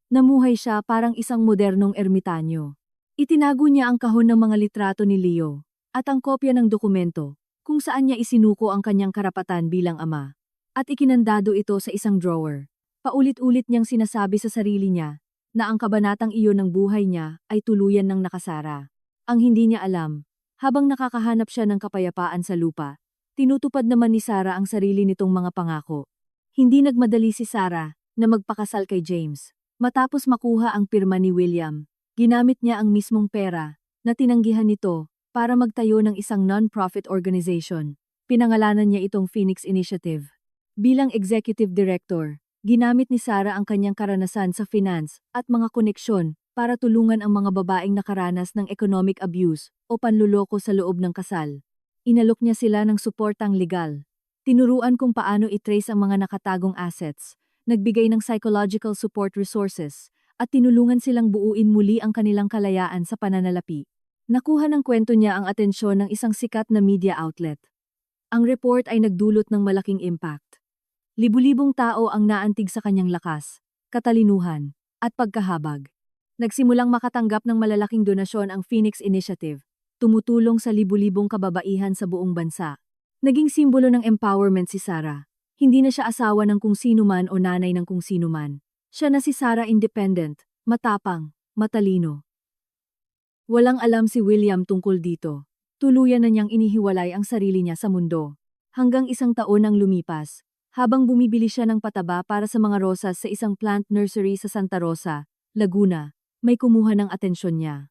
Speaker 1: Namuhay siya parang isang modernong ermitanyo. Itinago niya ang kahon ng mga litrato ni Leo at ang kopya ng dokumento kung saan niya isinuko ang kanyang karapatan bilang ama. At ikinandado ito sa isang drawer. Paulit-ulit niyang sinasabi sa sarili niya na ang kabanatang iyon ng buhay niya ay tuluyan ng nakasara. Ang hindi niya alam, habang nakakahanap siya ng kapayapaan sa lupa, tinutupad naman ni Sarah ang sarili nitong mga pangako. Hindi nagmadali si Sarah na magpakasal kay James. Matapos makuha ang pirma ni William, ginamit niya ang mismong pera na tinanggihan nito para magtayo ng isang non-profit organization. Pinangalanan niya itong Phoenix Initiative. Bilang executive director, ginamit ni Sarah ang kanyang karanasan sa finance at mga koneksyon para tulungan ang mga babaeng nakaranas ng economic abuse o panluloko sa loob ng kasal. Inalok niya sila ng suportang legal. Tinuruan kung paano i-trace ang mga nakatagong assets, nagbigay ng psychological support resources, at tinulungan silang buuin muli ang kanilang kalayaan sa pananalapi. Nakuha ng kwento niya ang atensyon ng isang sikat na media outlet. Ang report ay nagdulot ng malaking impact. Libu-libong tao ang naantig sa kanyang lakas, katalinuhan, at pagkahabag. Nagsimulang makatanggap ng malalaking donasyon ang Phoenix Initiative, tumutulong sa libu-libong kababaihan sa buong bansa. Naging simbolo ng empowerment si Sarah. Hindi na siya asawa ng kung sino man o nanay ng kung sino man. Siya na si Sarah, independent, matapang, matalino. Walang alam si William tungkol dito. Tuluyan na niyang inihiwalay ang sarili niya sa mundo. Hanggang 1 taon ang lumipas, habang bumibili siya ng pataba para sa mga rosas sa isang plant nursery sa Santa Rosa, Laguna, may kumuha ng atensyon niya.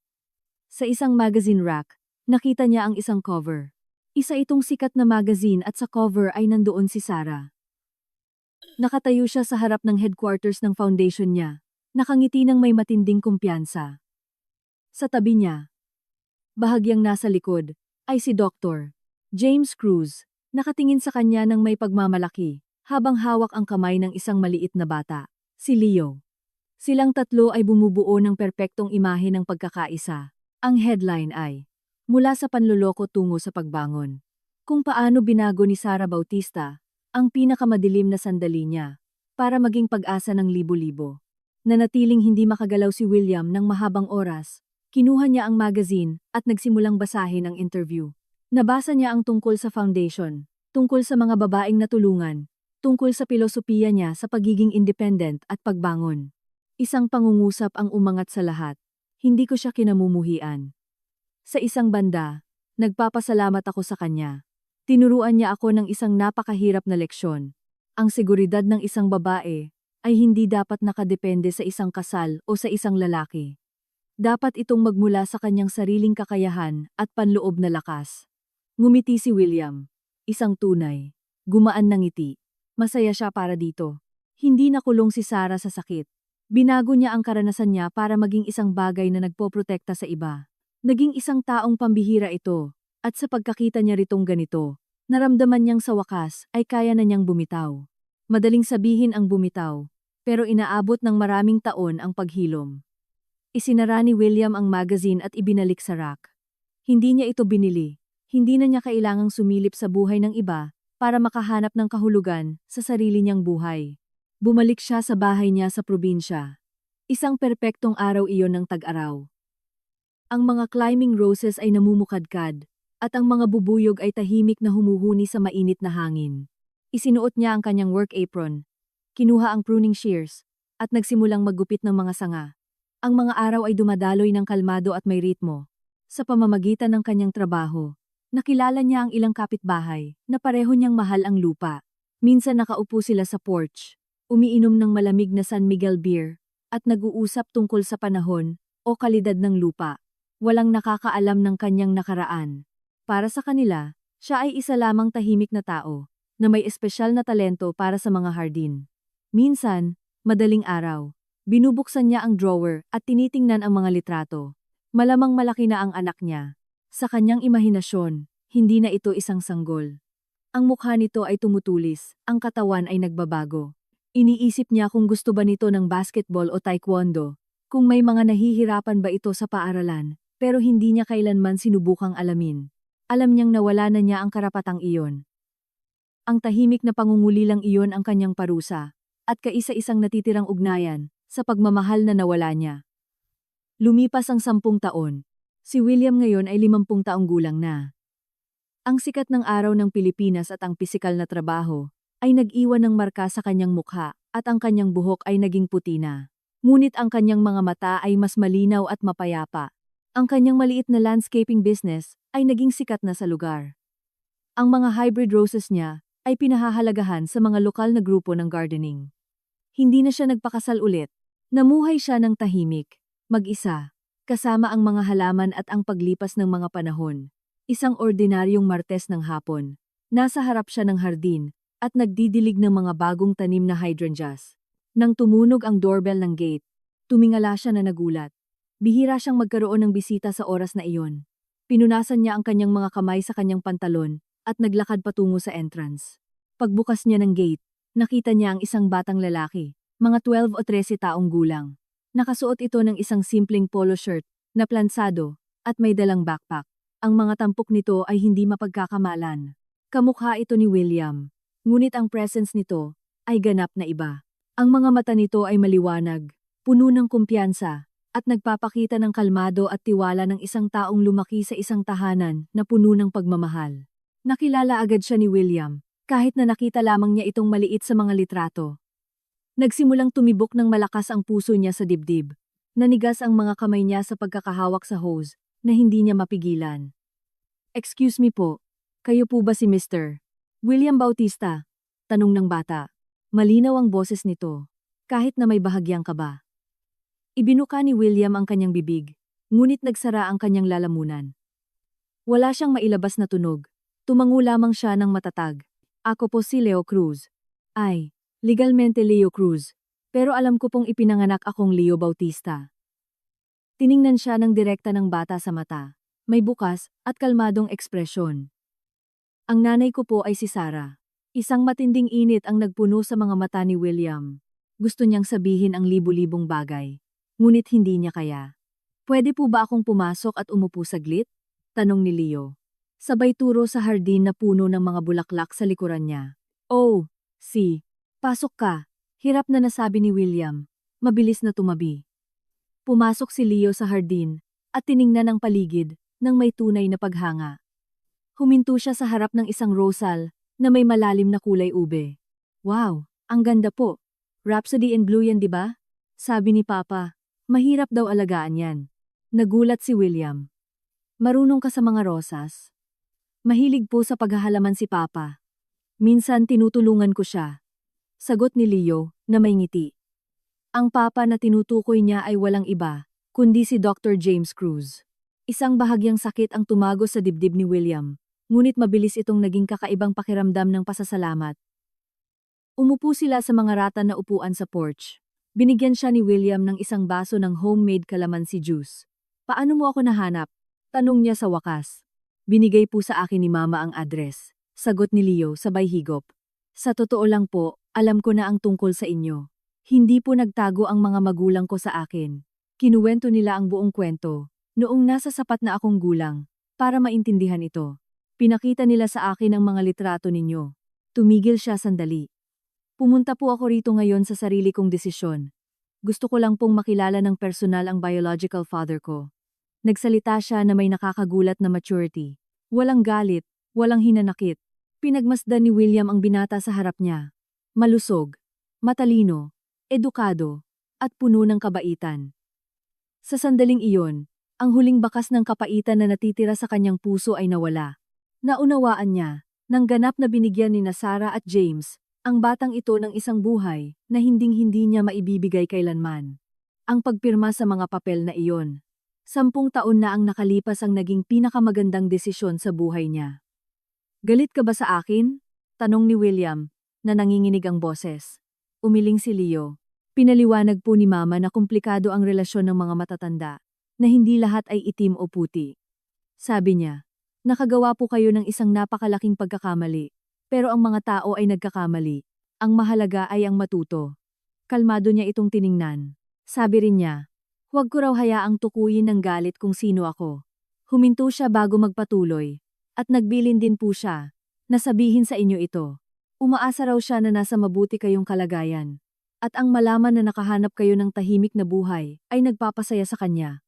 Speaker 1: Sa isang magazine rack, nakita niya ang isang cover. Isa itong sikat na magazine at sa cover ay nandoon si Sarah. Nakatayo siya sa harap ng headquarters ng foundation niya, nakangiti ng may matinding kumpiyansa. Sa tabi niya, bahagyang nasa likod, ay si Dr. James Cruz, nakatingin sa kanya ng may pagmamalaki, habang hawak ang kamay ng isang maliit na bata, si Leo. Silang tatlo ay bumubuo ng perpektong imahe ng pagkakaisa. Ang headline ay, Mula sa panloloko tungo sa pagbangon. Kung paano binago ni Sarah Bautista ang pinakamadilim na sandali niya para maging pag-asa ng libo-libo. Nanatiling hindi makagalaw si William ng mahabang oras, kinuha niya ang magazine at nagsimulang basahin ang interview. Nabasa niya ang tungkol sa foundation, tungkol sa mga babaeng natulungan, tungkol sa pilosopiya niya sa pagiging independent at pagbangon. Isang pangungusap ang umangat sa lahat. Hindi ko siya kinamumuhian. Sa isang banda, nagpapasalamat ako sa kanya. Tinuruan niya ako ng isang napakahirap na leksyon. Ang seguridad ng isang babae ay hindi dapat nakadepende sa isang kasal o sa isang lalaki. Dapat itong magmula sa kanyang sariling kakayahan at panloob na lakas. Ngumiti si William. Isang tunay. Gumaan ng ngiti. Masaya siya para dito. Hindi nakulong si Sarah sa sakit. Binago niya ang karanasan niya para maging isang bagay na nagpoprotekta sa iba. Naging isang taong pambihira ito, at sa pagkakita niya ritong ganito, naramdaman niyang sa wakas ay kaya na niyang bumitaw. Madaling sabihin ang bumitaw, pero inaabot ng maraming taon ang paghilom. Isinara ni William ang magazine at ibinalik sa rack. Hindi niya ito binili, hindi na niya kailangang sumilip sa buhay ng iba para makahanap ng kahulugan sa sarili niyang buhay. Bumalik siya sa bahay niya sa probinsya. Isang perpektong araw iyon ng tag-araw. Ang mga climbing roses ay namumukadkad, at ang mga bubuyog ay tahimik na humuhuni sa mainit na hangin. Isinuot niya ang kanyang work apron, kinuha ang pruning shears, at nagsimulang maggupit ng mga sanga. Ang mga araw ay dumadaloy ng kalmado at may ritmo. Sa pamamagitan ng kanyang trabaho, nakilala niya ang ilang kapitbahay na pareho niyang mahal ang lupa. Minsan nakaupo sila sa porch, umiinom ng malamig na San Miguel beer, at nag-uusap tungkol sa panahon o kalidad ng lupa. Walang nakakaalam ng kanyang nakaraan. Para sa kanila, siya ay isa lamang tahimik na tao, na may espesyal na talento para sa mga hardin. Minsan, madaling araw, binubuksan niya ang drawer at tinitingnan ang mga litrato. Malamang malaki na ang anak niya. Sa kanyang imahinasyon, hindi na ito isang sanggol. Ang mukha nito ay tumutulis, ang katawan ay nagbabago. Iniisip niya kung gusto ba nito ng basketball o taekwondo, kung may mga nahihirapan ba ito sa paaralan, pero hindi niya kailanman sinubukang alamin. Alam niyang nawala na niya ang karapatang iyon. Ang tahimik na pangungulilang iyon ang kanyang parusa, at kaisa-isang natitirang ugnayan, sa pagmamahal na nawala niya. Lumipas ang 10 taon. Si William ngayon ay 50 taong gulang na. Ang sikat ng araw ng Pilipinas at ang pisikal na trabaho ay nag-iwan ng marka sa kanyang mukha at ang kanyang buhok ay naging puti na. Ngunit ang kanyang mga mata ay mas malinaw at mapayapa. Ang kanyang maliit na landscaping business ay naging sikat na sa lugar. Ang mga hybrid roses niya ay pinahahalagahan sa mga lokal na grupo ng gardening. Hindi na siya nagpakasal ulit. Namuhay siya ng tahimik, mag-isa, kasama ang mga halaman at ang paglipas ng mga panahon. Isang ordinaryong Martes ng hapon. Nasa harap siya ng hardin at nagdidilig ng mga bagong tanim na hydrangeas. Nang tumunog ang doorbell ng gate, tumingala siya na nagulat. Bihira siyang magkaroon ng bisita sa oras na iyon. Pinunasan niya ang kanyang mga kamay sa kanyang pantalon at naglakad patungo sa entrance. Pagbukas niya ng gate, nakita niya ang isang batang lalaki, mga 12 o 13 taong gulang. Nakasuot ito ng isang simpleng polo shirt na plansado at may dalang backpack. Ang mga tampok nito ay hindi mapagkakamalan. Kamukha ito ni William. Ngunit ang presence nito ay ganap na iba. Ang mga mata nito ay maliwanag, puno ng kumpiyansa, at nagpapakita ng kalmado at tiwala ng isang taong lumaki sa isang tahanan na puno ng pagmamahal. Nakilala agad siya ni William, kahit na nakita lamang niya itong maliit sa mga litrato. Nagsimulang tumibok ng malakas ang puso niya sa dibdib. Nanigas ang mga kamay niya sa pagkakahawak sa hose, na hindi niya mapigilan. "Excuse me po, kayo po ba si Mr. William Bautista?" Tanong ng bata. Malinaw ang boses nito, kahit na may bahagyang kaba. Ibinuka ni William ang kanyang bibig, ngunit nagsara ang kanyang lalamunan. Wala siyang mailabas na tunog. Tumango lamang siya ng matatag. "Ako po si Leo Cruz." "Ay, legalmente Leo Cruz, pero alam ko pong ipinanganak akong Leo Bautista." Tiningnan siya ng direkta ng bata sa mata. May bukas at kalmadong ekspresyon. "Ang nanay ko po ay si Sarah." Isang matinding init ang nagpuno sa mga mata ni William. Gusto niyang sabihin ang libu-libong bagay, ngunit hindi niya kaya. "Pwede po ba akong pumasok at umupo saglit?" Tanong ni Leo. Sabay turo sa hardin na puno ng mga bulaklak sa likuran niya. "Oh, pasok ka." Hirap na nasabi ni William, mabilis na tumabi. Pumasok si Leo sa hardin at tiningnan ang paligid ng may tunay na paghanga. Huminto siya sa harap ng isang rosal na may malalim na kulay ube. Wow, ang ganda po. Rhapsody in Blue yan, di ba? Sabi ni Papa. Mahirap daw alagaan yan. Nagulat si William. Marunong ka sa mga rosas? Mahilig po sa paghahalaman si Papa. Minsan tinutulungan ko siya. Sagot ni Leo na may ngiti. Ang Papa na tinutukoy niya ay walang iba, kundi si Dr. James Cruz. Isang bahagyang sakit ang tumagos sa dibdib ni William, ngunit mabilis itong naging kakaibang pakiramdam ng pasasalamat. Umupo sila sa mga ratan na upuan sa porch. Binigyan siya ni William ng isang baso ng homemade calamansi juice. Paano mo ako nahanap? Tanong niya sa wakas. Binigay po sa akin ni Mama ang address. Sagot ni Leo sabay higop. Sa totoo lang po, alam ko na ang tungkol sa inyo. Hindi po nagtago ang mga magulang ko sa akin. Kinuwento nila ang buong kwento, noong nasa sapat na akong gulang, para maintindihan ito. Pinakita nila sa akin ang mga litrato ninyo. Tumigil siya sandali. Pumunta po ako rito ngayon sa sarili kong desisyon. Gusto ko lang pong makilala ng personal ang biological father ko. Nagsalita siya na may nakakagulat na maturity. Walang galit, walang hinanakit. Pinagmasdan ni William ang binata sa harap niya. Malusog, matalino, edukado, at puno ng kabaitan. Sa sandaling iyon, ang huling bakas ng kapaitan na natitira sa kanyang puso ay nawala. Naunawaan niya, nang ganap na binigyan ni Sarah at James, ang batang ito ng isang buhay na hinding-hindi niya maibibigay kailanman. Ang pagpirma sa mga papel na iyon. 10 taon na ang nakalipas ang naging pinakamagandang desisyon sa buhay niya. Galit ka ba sa akin? Tanong ni William, na nanginginig ang boses. Umiling si Leo. Pinaliwanag po ni Mama na komplikado ang relasyon ng mga matatanda, na hindi lahat ay itim o puti. Sabi niya, nakagawa po kayo ng isang napakalaking pagkakamali, pero ang mga tao ay nagkakamali. Ang mahalaga ay ang matuto. Kalmado niya itong tiningnan. Sabi rin niya, huwag ko raw hayaang tukuyin ng galit kung sino ako. Huminto siya bago magpatuloy. At nagbilin din po siya, na sabihin sa inyo ito. Umaasa raw siya na nasa mabuti kayong kalagayan. At ang malaman na nakahanap kayo ng tahimik na buhay, ay nagpapasaya sa kanya.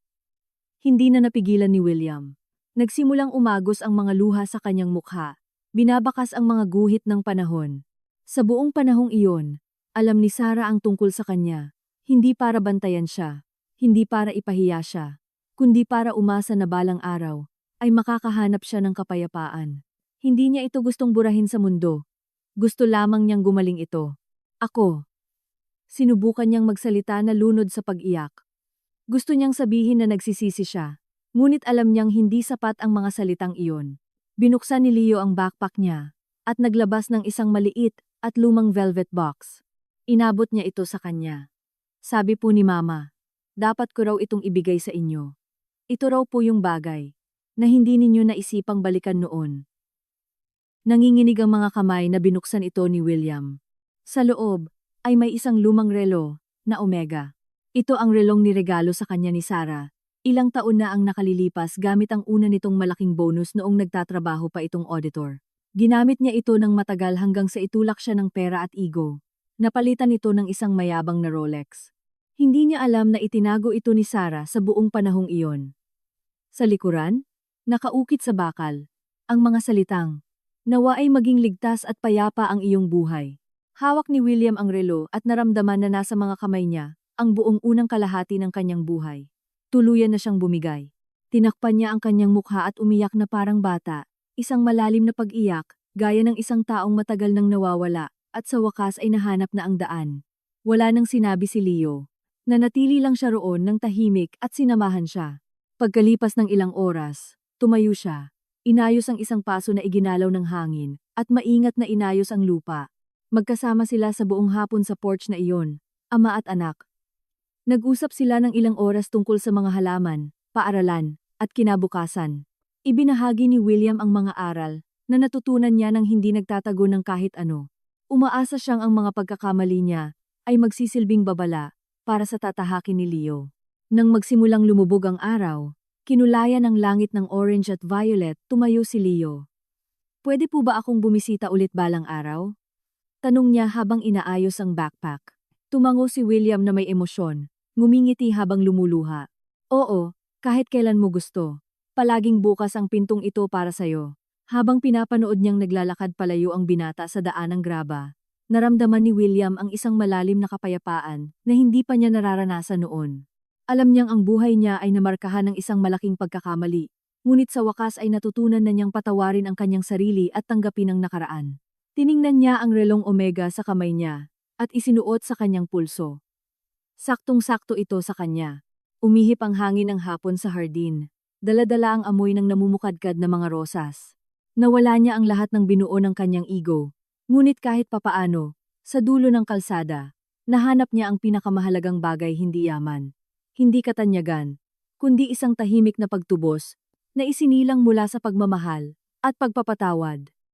Speaker 1: Hindi na napigilan ni William. Nagsimulang umagos ang mga luha sa kanyang mukha. Binabakas ang mga guhit ng panahon. Sa buong panahong iyon, alam ni Sarah ang tungkol sa kanya. Hindi para bantayan siya. Hindi para ipahiya siya. Kundi para umasa na balang araw, ay makakahanap siya ng kapayapaan. Hindi niya ito gustong burahin sa mundo. Gusto lamang niyang gumaling ito. Ako. Sinubukan niyang magsalita na lunod sa pag-iyak. Gusto niyang sabihin na nagsisisi siya. Ngunit alam niyang hindi sapat ang mga salitang iyon. Binuksan ni Leo ang backpack niya at naglabas ng isang maliit at lumang velvet box. Inabot niya ito sa kanya. Sabi po ni Mama, dapat ko raw itong ibigay sa inyo. Ito raw po yung bagay na hindi ninyo naisipang balikan noon. Nanginginig ang mga kamay na binuksan ito ni William. Sa loob ay may isang lumang relo na Omega. Ito ang relong niregalo sa kanya ni Sarah. Ilang taon na ang nakalilipas gamit ang una nitong malaking bonus noong nagtatrabaho pa itong auditor. Ginamit niya ito ng matagal hanggang sa itulak siya ng pera at ego. Napalitan ito ng isang mayabang na Rolex. Hindi niya alam na itinago ito ni Sarah sa buong panahong iyon. Sa likuran, nakaukit sa bakal, ang mga salitang, nawa ay maging ligtas at payapa ang iyong buhay. Hawak ni William ang relo at naramdaman na nasa mga kamay niya ang buong unang kalahati ng kanyang buhay. Tuluyan na siyang bumigay. Tinakpan niya ang kanyang mukha at umiyak na parang bata, isang malalim na pag-iyak, gaya ng isang taong matagal nang nawawala, at sa wakas ay nahanap na ang daan. Wala nang sinabi si Leo. Nanatili lang siya roon ng tahimik at sinamahan siya. Pagkalipas ng ilang oras, tumayo siya. Inayos ang isang paso na iginalaw ng hangin, at maingat na inayos ang lupa. Magkasama sila sa buong hapon sa porch na iyon, ama at anak. Nag-usap sila ng ilang oras tungkol sa mga halaman, paaralan, at kinabukasan. Ibinahagi ni William ang mga aral na natutunan niya nang hindi nagtatago ng kahit ano. Umaasa siyang ang mga pagkakamali niya ay magsisilbing babala para sa tatahakin ni Leo. Nang magsimulang lumubog ang araw, kinulayan ng langit ng orange at violet, tumayo si Leo. Pwede po ba akong bumisita ulit balang araw? Tanong niya habang inaayos ang backpack. Tumango si William na may emosyon, ngumingiti habang lumuluha. Oo, kahit kailan mo gusto. Palaging bukas ang pintong ito para sayo. Habang pinapanood niyang naglalakad palayo ang binata sa daan ng graba, naramdaman ni William ang isang malalim na kapayapaan na hindi pa niya nararanasan noon. Alam niyang ang buhay niya ay namarkahan ng isang malaking pagkakamali, ngunit sa wakas ay natutunan na niyang patawarin ang kanyang sarili at tanggapin ang nakaraan. Tiningnan niya ang relong Omega sa kamay niya at isinuot sa kanyang pulso. Saktong-sakto ito sa kanya. Umihip ang hangin ng hapon sa hardin. Dala-dala ang amoy ng namumukadkad na mga rosas. Nawala niya ang lahat ng binuo ng kanyang ego. Ngunit kahit papaano, sa dulo ng kalsada, nahanap niya ang pinakamahalagang bagay, hindi yaman, hindi katanyagan, kundi isang tahimik na pagtubos na isinilang mula sa pagmamahal at pagpapatawad.